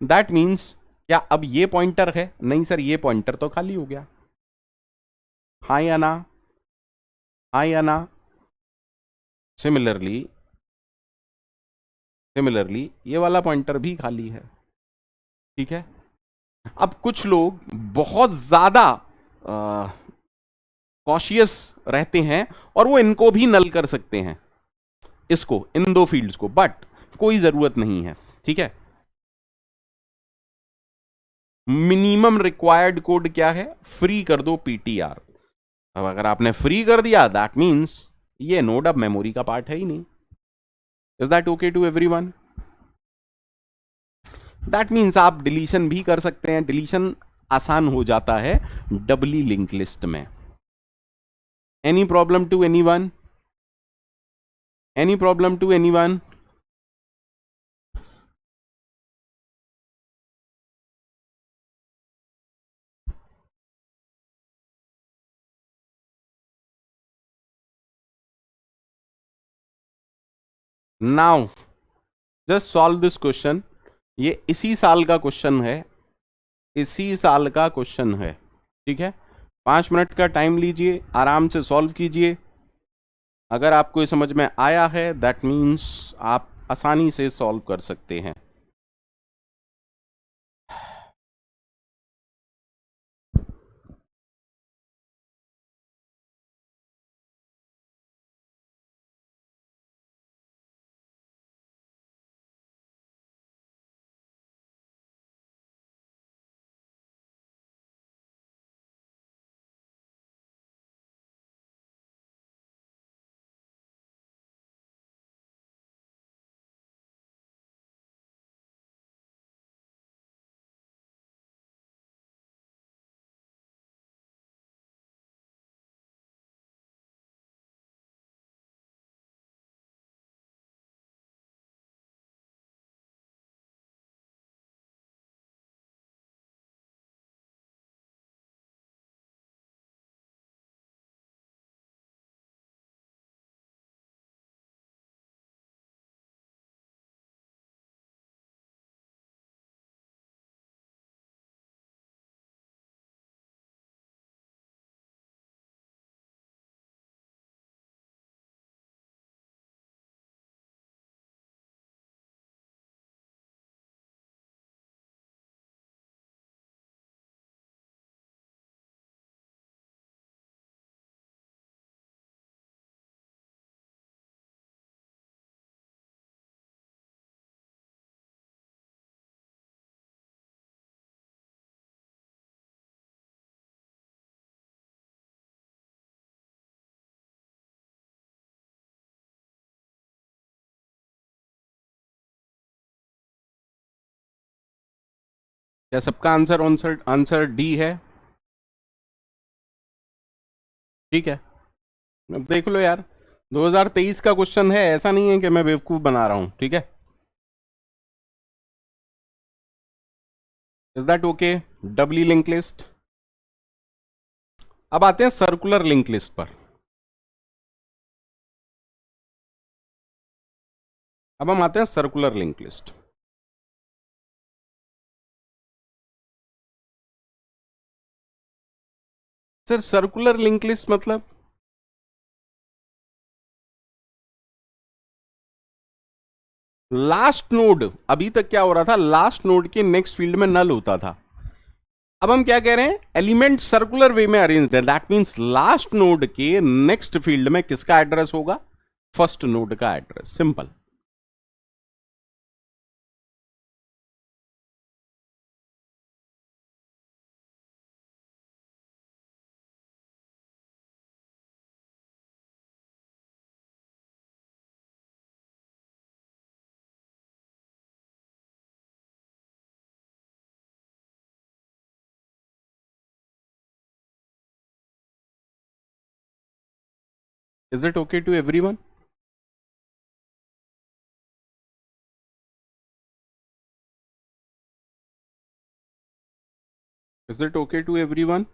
दैट मीन्स क्या अब ये पॉइंटर है? नहीं सर, ये पॉइंटर तो खाली हो गया, हाँ या ना, हाँ या ना। सिमिलरली सिमिलरली ये वाला पॉइंटर भी खाली है। ठीक है, अब कुछ लोग बहुत ज्यादा कॉशियस रहते हैं और वो इनको भी नल कर सकते हैं, इसको, इन दो फील्ड्स को, बट कोई जरूरत नहीं है। ठीक है, मिनिमम रिक्वायर्ड कोड क्या है? फ्री कर दो पीटीआर। अब अगर आपने फ्री कर दिया दैट मीन्स ये नोड अब मेमोरी का पार्ट है ही नहीं। Is that okay to everyone? That means आप डिलीशन भी कर सकते हैं, डिलीशन आसान हो जाता है डबली लिंक लिस्ट में। Any problem to anyone? Any problem to anyone? Now just solve this question. ये इसी साल का क्वेश्चन है, इसी साल का क्वेश्चन है। ठीक है, 5 मिनट का टाइम लीजिए, आराम से सॉल्व कीजिए। अगर आपको ये समझ में आया है दैट मीन्स आप आसानी से सॉल्व कर सकते हैं। क्या सबका आंसर आंसर आंसर डी है? ठीक है, अब देख लो यार, 2023 का क्वेश्चन है, ऐसा नहीं है कि मैं बेवकूफ बना रहा हूं। ठीक है, is that okay? Doubly link list. अब आते हैं सर्कुलर लिंक लिस्ट पर। अब हम आते हैं circular link list. Sir circular link list मतलब? लास्ट नोड, अभी तक क्या हो रहा था, लास्ट नोड के नेक्स्ट फील्ड में नल होता था। अब हम क्या कह रहे हैं, एलिमेंट सर्कुलर वे में अरेंज्ड है, दैट मींस लास्ट नोड के नेक्स्ट फील्ड में किसका एड्रेस होगा? फर्स्ट नोड का address. Simple. Is it okay to everyone? Is it okay to everyone?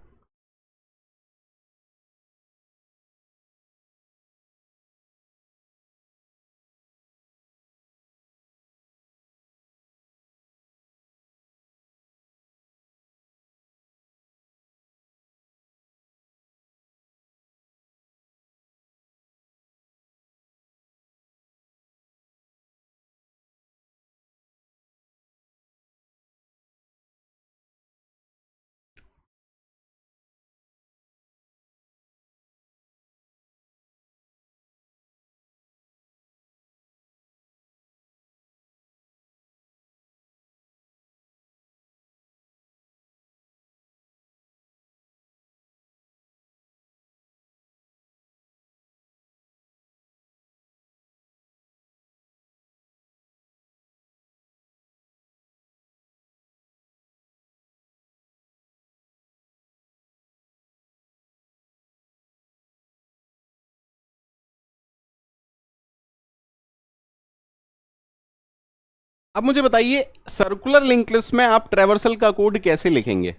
अब मुझे बताइए सर्कुलर लिंक लिस्ट में आप ट्रेवर्सल का कोड कैसे लिखेंगे?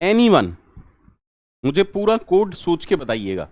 एनीवन? मुझे पूरा कोड सोच के बताइएगा।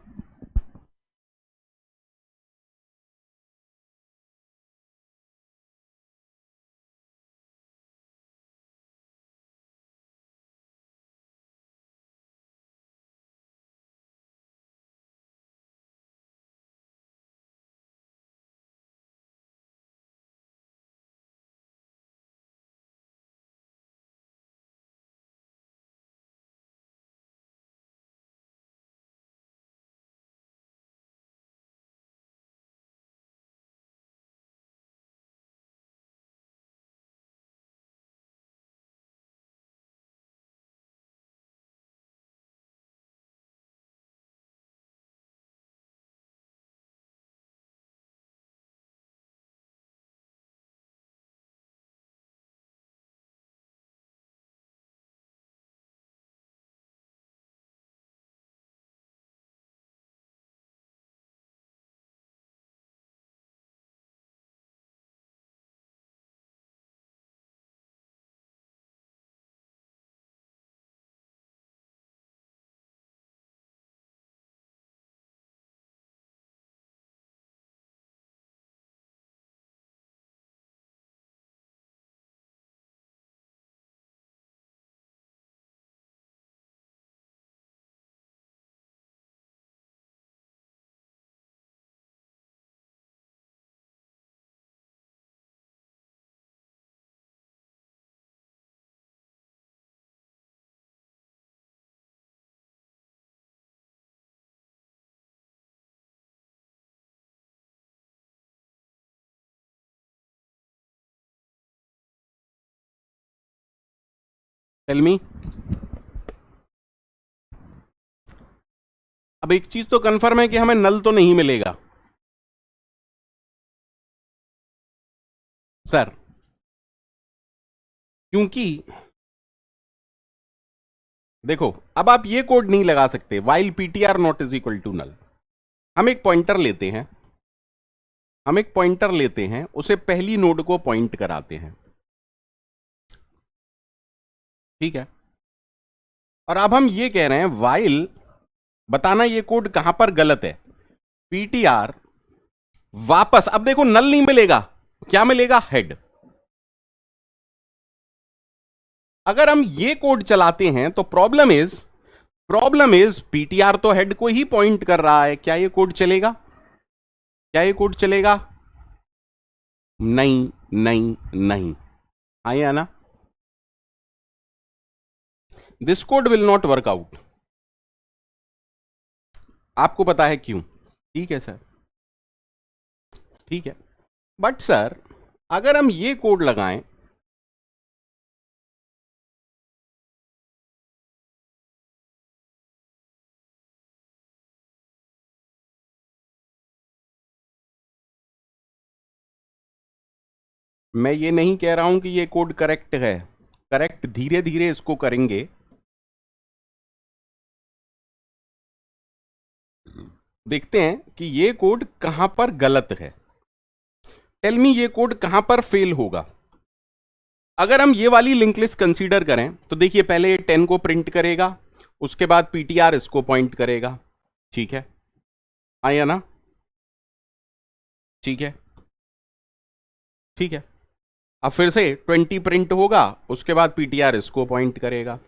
Tell me. अब एक चीज तो कंफर्म है कि हमें नल तो नहीं मिलेगा सर, क्योंकि देखो अब आप ये कोड नहीं लगा सकते while PTR not is equal to null. हम एक पॉइंटर लेते हैं, उसे पहली नोड को पॉइंट कराते हैं, ठीक है। और अब हम ये कह रहे हैं वाइल, बताना ये कोड कहां पर गलत है। पीटीआर वापस, अब देखो नल नहीं मिलेगा, क्या मिलेगा? हेड। अगर हम ये कोड चलाते हैं तो प्रॉब्लम इज पीटीआर तो हेड को ही पॉइंट कर रहा है। क्या ये कोड चलेगा? नहीं नहीं नहीं। हाँ या ना? This code will not work out. आपको पता है क्यों? ठीक है सर, ठीक है। बट सर अगर हम ये कोड लगाएं, मैं ये नहीं कह रहा हूं कि ये कोड करेक्ट है, करेक्ट धीरे धीरे इसको करेंगे। देखते हैं कि ये कोड कहां पर गलत है। टेल मी ये कोड कहां पर फेल होगा। अगर हम ये वाली लिंक लिस्ट कंसीडर करें तो देखिए पहले ये 10 को प्रिंट करेगा, उसके बाद पीटीआर इसको पॉइंट करेगा, ठीक है। आया ना? ठीक है, ठीक है। अब फिर से 20 प्रिंट होगा, उसके बाद पीटीआर इसको पॉइंट करेगा।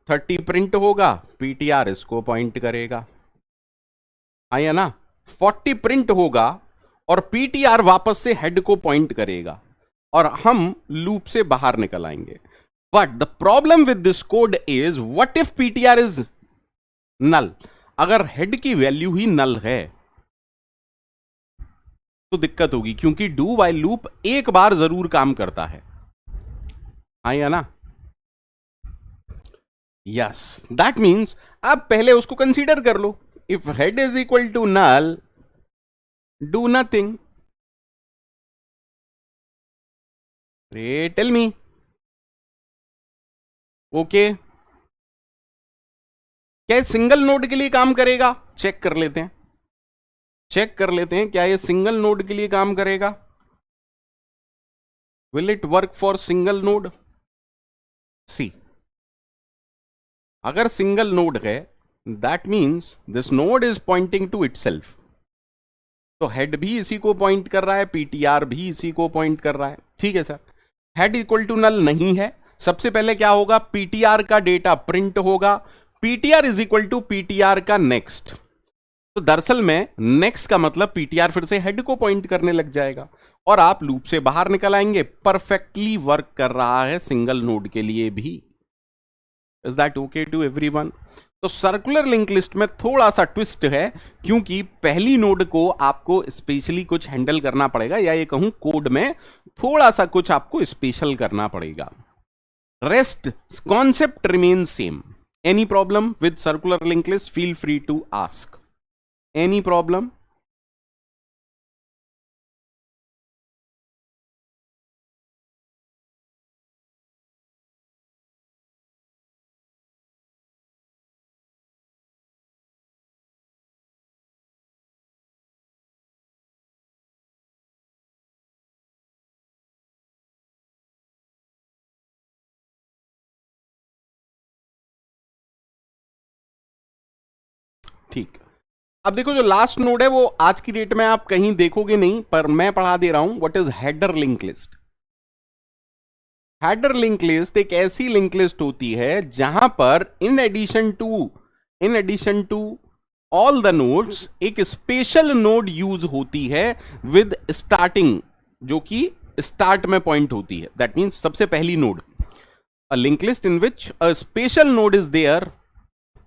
30 प्रिंट होगा, पीटीआर इसको पॉइंट करेगा। आया ना? 40 प्रिंट होगा और पीटीआर वापस से हेड को पॉइंट करेगा और हम लूप से बाहर निकल आएंगे। But the problem with this code is what if PTR is null. अगर हेड की वैल्यू ही नल है तो दिक्कत होगी, क्योंकि डू वाइल लूप एक बार जरूर काम करता है। हाँ या ना? यस, दैट मीन्स आप पहले उसको कंसीडर कर लो। If head is equal to null, do nothing. Tell me. Okay, क्या ये सिंगल नोड के लिए काम करेगा? चेक कर लेते हैं, चेक कर लेते हैं क्या ये सिंगल नोड के लिए काम करेगा। Will it work for single node? See, अगर सिंगल नोड है that means this node is pointing to itself, तो हेड भी इसी को पॉइंट कर रहा है, पीटीआर भी इसी को पॉइंट कर रहा है। ठीक है sir, head equal to null नहीं है, सबसे पहले क्या होगा, पीटीआर का डेटा प्रिंट होगा, PTR is equal to PTR का नेक्स्ट। तो दरअसल में नेक्स्ट का मतलब पीटीआर फिर से हेड को पॉइंट करने लग जाएगा और आप लूप से बाहर निकल आएंगे। परफेक्टली वर्क कर रहा है सिंगल नोड के लिए भी। Is that okay to everyone? तो सर्कुलर लिंक लिस्ट में थोड़ा सा ट्विस्ट है, क्योंकि पहली नोड को आपको स्पेशली कुछ हैंडल करना पड़ेगा, या ये कहूं कोड में थोड़ा सा कुछ आपको स्पेशल करना पड़ेगा। Rest concept remain same. Any problem with circular link list? Feel free to ask. Any problem? ठीक, अब देखो जो लास्ट नोड है वो आज की डेट में आप कहीं देखोगे नहीं, पर मैं पढ़ा दे रहा हूं। What is header link list? Header link list एक ऐसी लिंक लिस्ट होती है जहां पर in addition to all the nodes एक स्पेशल नोड यूज होती है विद स्टार्टिंग, जो कि स्टार्ट में पॉइंट होती है। दैट मीन्स सबसे पहली node, a link list in which a special node is there,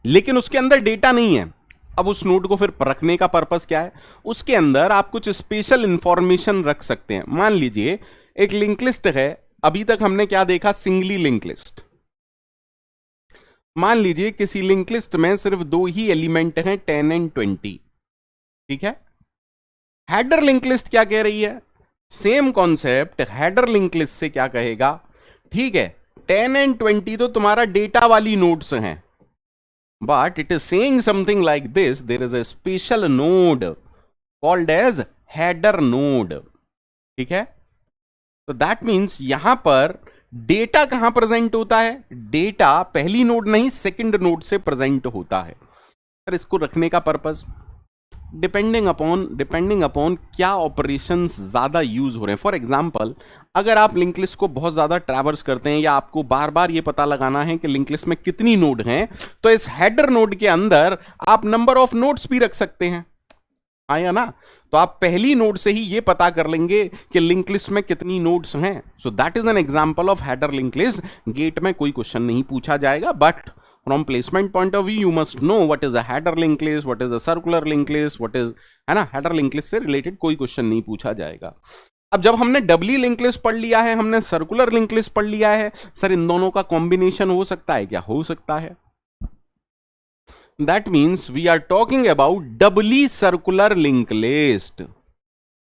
लेकिन उसके अंदर डेटा नहीं है। अब उस नोड को फिर रखने का पर्पस क्या है? उसके अंदर आप कुछ स्पेशल इंफॉर्मेशन रख सकते हैं। मान लीजिए एक लिंक लिस्ट है, अभी तक हमने क्या देखा, सिंगली लिंक लिस्ट। मान लीजिए किसी लिंक लिस्ट में सिर्फ दो ही एलिमेंट हैं, 10 एंड 20। ठीक है, हेडर लिंक लिस्ट क्या कह रही है? Same concept header link list से क्या कहेगा? ठीक है, 10 एंड 20 तो तुम्हारा डेटा वाली नोड्स हैं, but it is saying something like this: there is a special node called as header node। ठीक है, तो that means यहां पर डेटा कहां प्रेजेंट होता है? डेटा पहली नोड नहीं सेकंड नोड से प्रेजेंट होता है। सर इसको रखने का पर्पस डिपेंडिंग अपॉन क्या ऑपरेशंस ज्यादा यूज हो रहे हैं। फॉर एग्जांपल, अगर आप लिंक लिस्ट को बहुत ज्यादा ट्रैवर्स करते हैं या आपको बार बार ये पता लगाना है कि लिंक लिस्ट में कितनी नोड हैं, तो इस हेडर नोड के अंदर आप नंबर ऑफ नोड्स भी रख सकते हैं, आया ना? तो आप पहली नोड से ही ये पता कर लेंगे कि लिंक लिस्ट में कितनी नोड्स हैं। So that is an example of header link list. GATE में कोई क्वेश्चन नहीं पूछा जाएगा, but from placement point of view you must know what is a header linked list, what is a circular linked list, what is, है ना, header linked list से related कोई question नहीं पूछा जाएगा। अब जब हमने डबली लिंक लिस्ट पढ़ लिया है, हमने सर्कुलर लिंक लिस्ट पढ़ लिया है, सर इन दोनों का कॉम्बिनेशन हो सकता है क्या? हो सकता है। That means we are talking about doubly circular link list.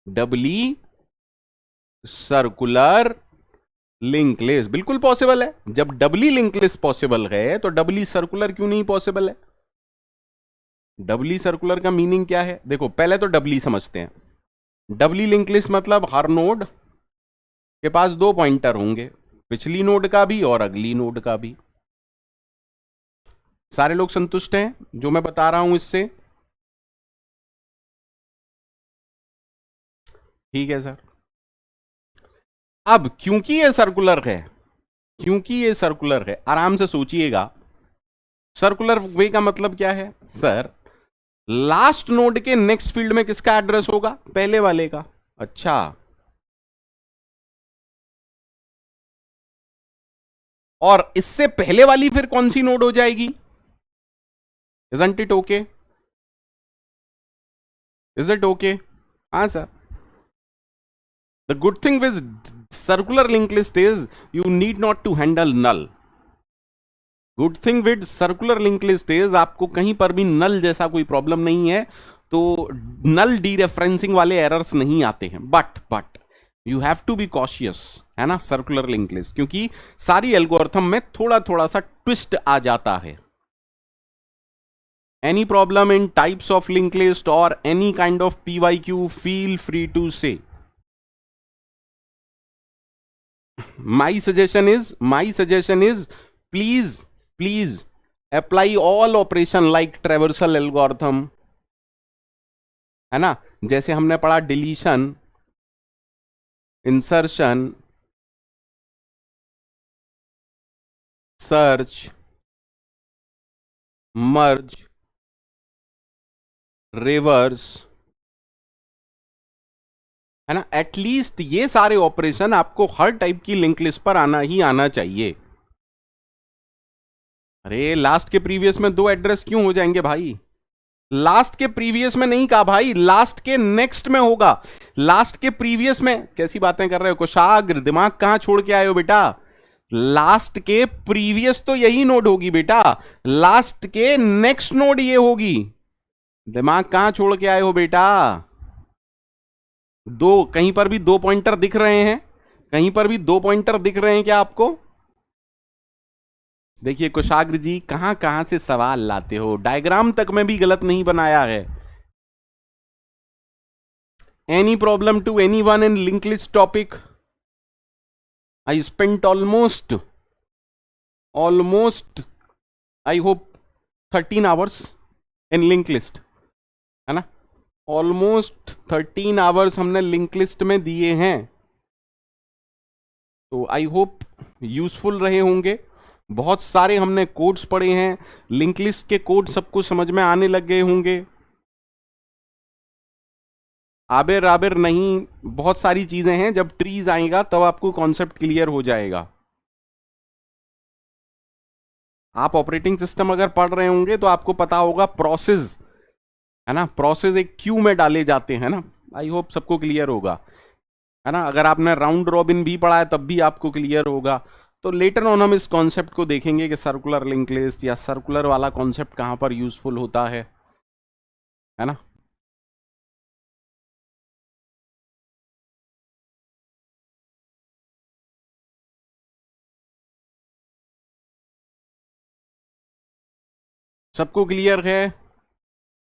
Doubly circular link list बिल्कुल पॉसिबल है। जब डबली लिंक लिस्ट पॉसिबल है तो डबली सर्कुलर क्यों नहीं पॉसिबल है? डबली सर्कुलर का मीनिंग क्या है? देखो पहले तो डबली समझते हैं। डबली लिंक लिस्ट मतलब हर नोड के पास दो पॉइंटर होंगे, पिछली नोड का भी और अगली नोड का भी। सारे लोग संतुष्ट हैं जो मैं बता रहा हूं इससे? ठीक है सर। अब क्योंकि ये सर्कुलर है, आराम से सोचिएगा, सर्कुलर वे का मतलब क्या है? सर लास्ट नोड के नेक्स्ट फील्ड में किसका एड्रेस होगा? पहले वाले का। अच्छा, और इससे पहले वाली फिर कौन सी नोड हो जाएगी? Isn't it okay? Is it okay? हाँ sir. The good thing with circular linked list is you need not to handle null. Good thing with circular linked list is आपको कहीं पर भी null जैसा कोई प्रॉब्लम नहीं है, तो null डीरेफरेंसिंग वाले एरर्स नहीं आते हैं। But you have to be cautious, है ना, सर्कुलर लिंक लिस्ट, क्योंकि सारी एल्गोरिथम में थोड़ा थोड़ा सा ट्विस्ट आ जाता है। Any problem in types of linked list or any kind of PYQ, feel free to say. My suggestion is please apply all operation like traversal algorithm, है ना, जैसे हमने पढ़ा डिलीशन, इंसर्शन, सर्च, मर्ज, रिवर्स, है ना। At least ये सारे operation आपको हर टाइप की लिंक लिस्ट पर आना ही आना चाहिए। अरे लास्ट के प्रीवियस में 2 एड्रेस क्यों हो जाएंगे भाई? लास्ट के प्रीवियस में नहीं कहा भाई, लास्ट के नेक्स्ट में होगा। लास्ट के प्रीवियस में कैसी बातें कर रहे हो कुशाग्र, दिमाग कहां छोड़ के आए हो बेटा? लास्ट के प्रीवियस तो यही नोड होगी बेटा, लास्ट के नेक्स्ट नोड ये होगी। दिमाग कहां छोड़ के आए हो बेटा? कहीं पर भी 2 पॉइंटर दिख रहे हैं? कहीं पर भी 2 पॉइंटर दिख रहे हैं क्या आपको? देखिए कुशाग्र जी, कहां कहां से सवाल लाते हो, डायग्राम तक में भी गलत नहीं बनाया है। Any problem to anyone in link list topic? I spent almost I hope 13 hours in link list, है ना। ऑलमोस्ट 13 आवर्स हमने लिंक लिस्ट में दिए हैं, तो आई होप यूजफुल रहे होंगे। बहुत सारे हमने कोड्स पढ़े हैं, लिंक लिस्ट के कोड सबको समझ में आने लग गए होंगे। आबिर आबिर नहीं, बहुत सारी चीजें हैं, जब ट्रीज आएगा तब आपको कॉन्सेप्ट क्लियर हो जाएगा। आप ऑपरेटिंग सिस्टम अगर पढ़ रहे होंगे तो आपको पता होगा प्रोसेस, है ना, प्रोसेस एक क्यू में डाले जाते हैं ना। आई होप सबको क्लियर होगा, है ना। अगर आपने राउंड रॉबिन भी पढ़ा है तब भी आपको क्लियर होगा। तो लेटर ऑन हम इस कॉन्सेप्ट को देखेंगे कि सर्कुलर लिंक लिस्ट या सर्कुलर वाला कॉन्सेप्ट कहां पर यूजफुल होता है ना। सबको क्लियर है?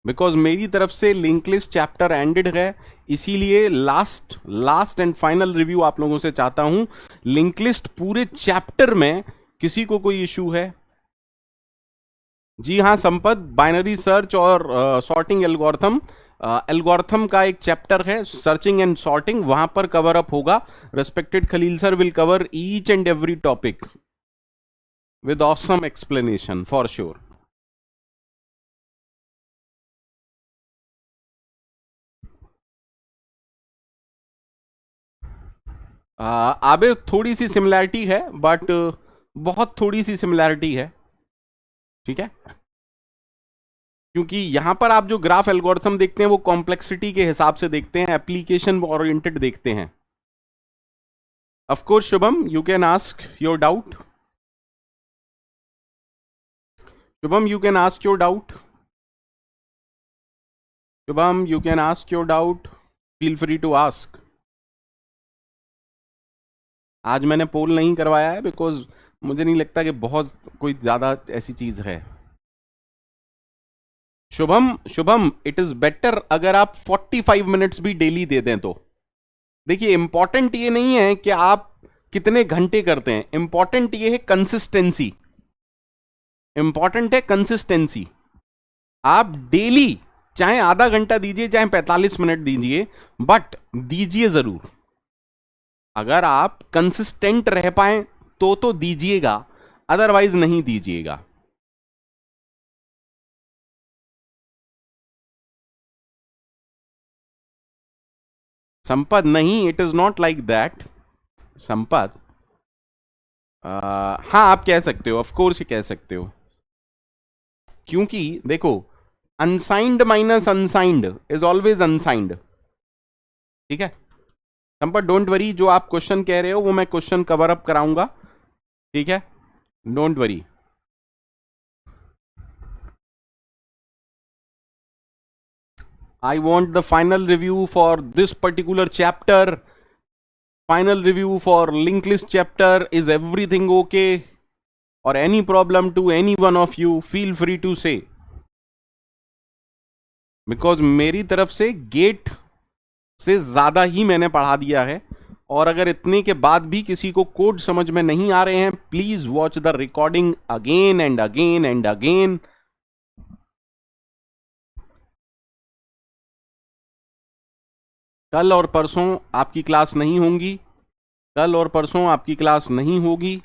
बिकॉज मेरी तरफ से लिंक लिस्ट चैप्टर एंडेड है, इसीलिए लास्ट एंड फाइनल रिव्यू आप लोगों से चाहता हूं। लिंक लिस्ट पूरे चैप्टर में किसी को कोई इशू है? जी हाँ संपत, बाइनरी सर्च और सॉर्टिंग एल्गोरिथम का एक चैप्टर है, सर्चिंग एंड सॉर्टिंग, वहां पर कवर अप होगा। Respected Khalil sir will cover each and every topic with awesome explanation for sure. आबे थोड़ी सी सिमिलैरिटी है, बट बहुत थोड़ी सी सिमिलैरिटी है, ठीक है। क्योंकि यहां पर आप जो ग्राफ एल्गोरिथम देखते हैं वो कॉम्प्लेक्सिटी के हिसाब से देखते हैं, एप्लीकेशन ओरिएंटेड देखते हैं। Of course Shubham, you can ask your doubt. Shubham, you can ask your doubt. Shubham, you can ask your doubt, feel free to ask. आज मैंने पोल नहीं करवाया है बिकॉज मुझे नहीं लगता कि बहुत कोई ज्यादा ऐसी चीज है। शुभम इट इज बेटर अगर आप 45 मिनट्स भी डेली दे दें तो। देखिए इंपॉर्टेंट ये नहीं है कि आप कितने घंटे करते हैं, इंपॉर्टेंट ये है कंसिस्टेंसी। इंपॉर्टेंट है कंसिस्टेंसी। आप डेली चाहे आधा घंटा दीजिए चाहे 45 मिनट दीजिए, बट दीजिए जरूर। अगर आप कंसिस्टेंट रह पाए तो दीजिएगा, अदरवाइज नहीं दीजिएगा। संपद नहीं, it is not like that Sampad. हाँ आप कह सकते हो, ऑफ कोर्स कह सकते हो, क्योंकि देखो unsigned minus unsigned is always unsigned, ठीक है। संपत डोंट वरी, जो आप क्वेश्चन कह रहे हो वो मैं क्वेश्चन कवर अप कराऊंगा, ठीक है, don't worry. I want the final review for this particular chapter. Final review for linked list chapter. Is everything okay? Or any problem to any one of you? Feel free to say. Because मेरी तरफ से gate से ज्यादा ही मैंने पढ़ा दिया है, और अगर इतने के बाद भी किसी को कोड समझ में नहीं आ रहे हैं, please watch the recording again and again and again. कल और परसों आपकी क्लास नहीं होंगी, कल और परसों आपकी क्लास नहीं होगी।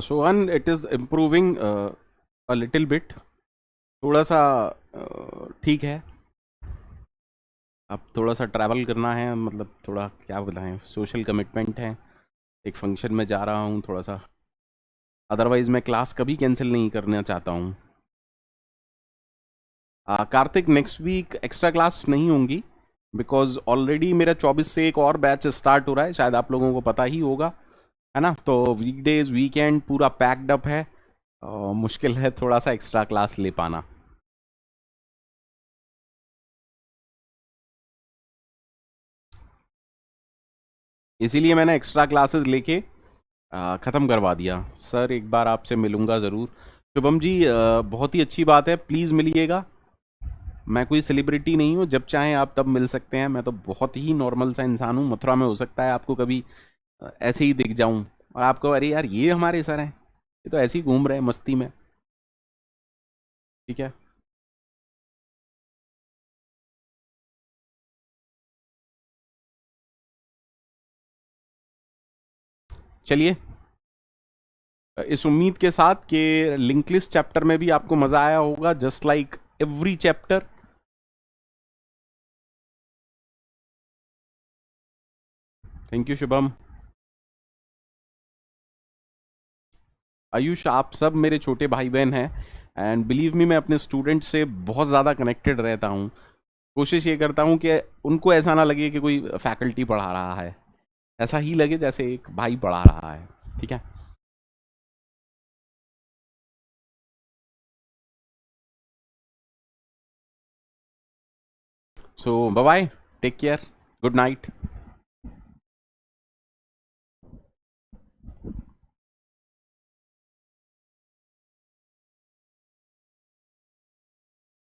Sohan, it is improving a little bit, थोड़ा सा ठीक है। अब थोड़ा सा ट्रैवल करना है, मतलब थोड़ा क्या बताएं, सोशल कमिटमेंट है, एक फंक्शन में जा रहा हूँ थोड़ा सा, अदरवाइज मैं क्लास कभी कैंसिल नहीं करना चाहता हूँ। Kartik, next week extra class नहीं होंगी, बिकॉज ऑलरेडी मेरा 24 से एक और बैच स्टार्ट हो रहा है, शायद आप लोगों को पता ही होगा, है ना। तो वीकडेज वीकेंड पूरा पैक्ड अप है, मुश्किल है थोड़ा सा एक्स्ट्रा क्लास ले पाना। इसीलिए मैंने एक्स्ट्रा क्लासेस लेके ख़त्म करवा दिया। सर एक बार आपसे मिलूंगा ज़रूर। शुभम जी, बहुत ही अच्छी बात है, प्लीज़ मिलिएगा। मैं कोई सेलिब्रिटी नहीं हूँ, जब चाहें आप तब मिल सकते हैं। मैं तो बहुत ही नॉर्मल सा इंसान हूँ। मथुरा में हो सकता है आपको कभी ऐसे ही दिख जाऊं और आपको, अरे यार ये हमारे सर हैं, ये तो ऐसे ही घूम रहे हैं मस्ती में। ठीक है, चलिए, इस उम्मीद के साथ कि लिंक लिस्ट चैप्टर में भी आपको मजा आया होगा, just like every chapter. Thank you Shubham. Ayush, आप सब मेरे छोटे भाई बहन हैं, एंड बिलीव मी, मैं अपने स्टूडेंट से बहुत ज़्यादा कनेक्टेड रहता हूँ। कोशिश ये करता हूँ कि उनको ऐसा ना लगे कि कोई फैकल्टी पढ़ा रहा है, ऐसा ही लगे जैसे एक भाई पढ़ा रहा है। ठीक है, so bye bye, take care, good night.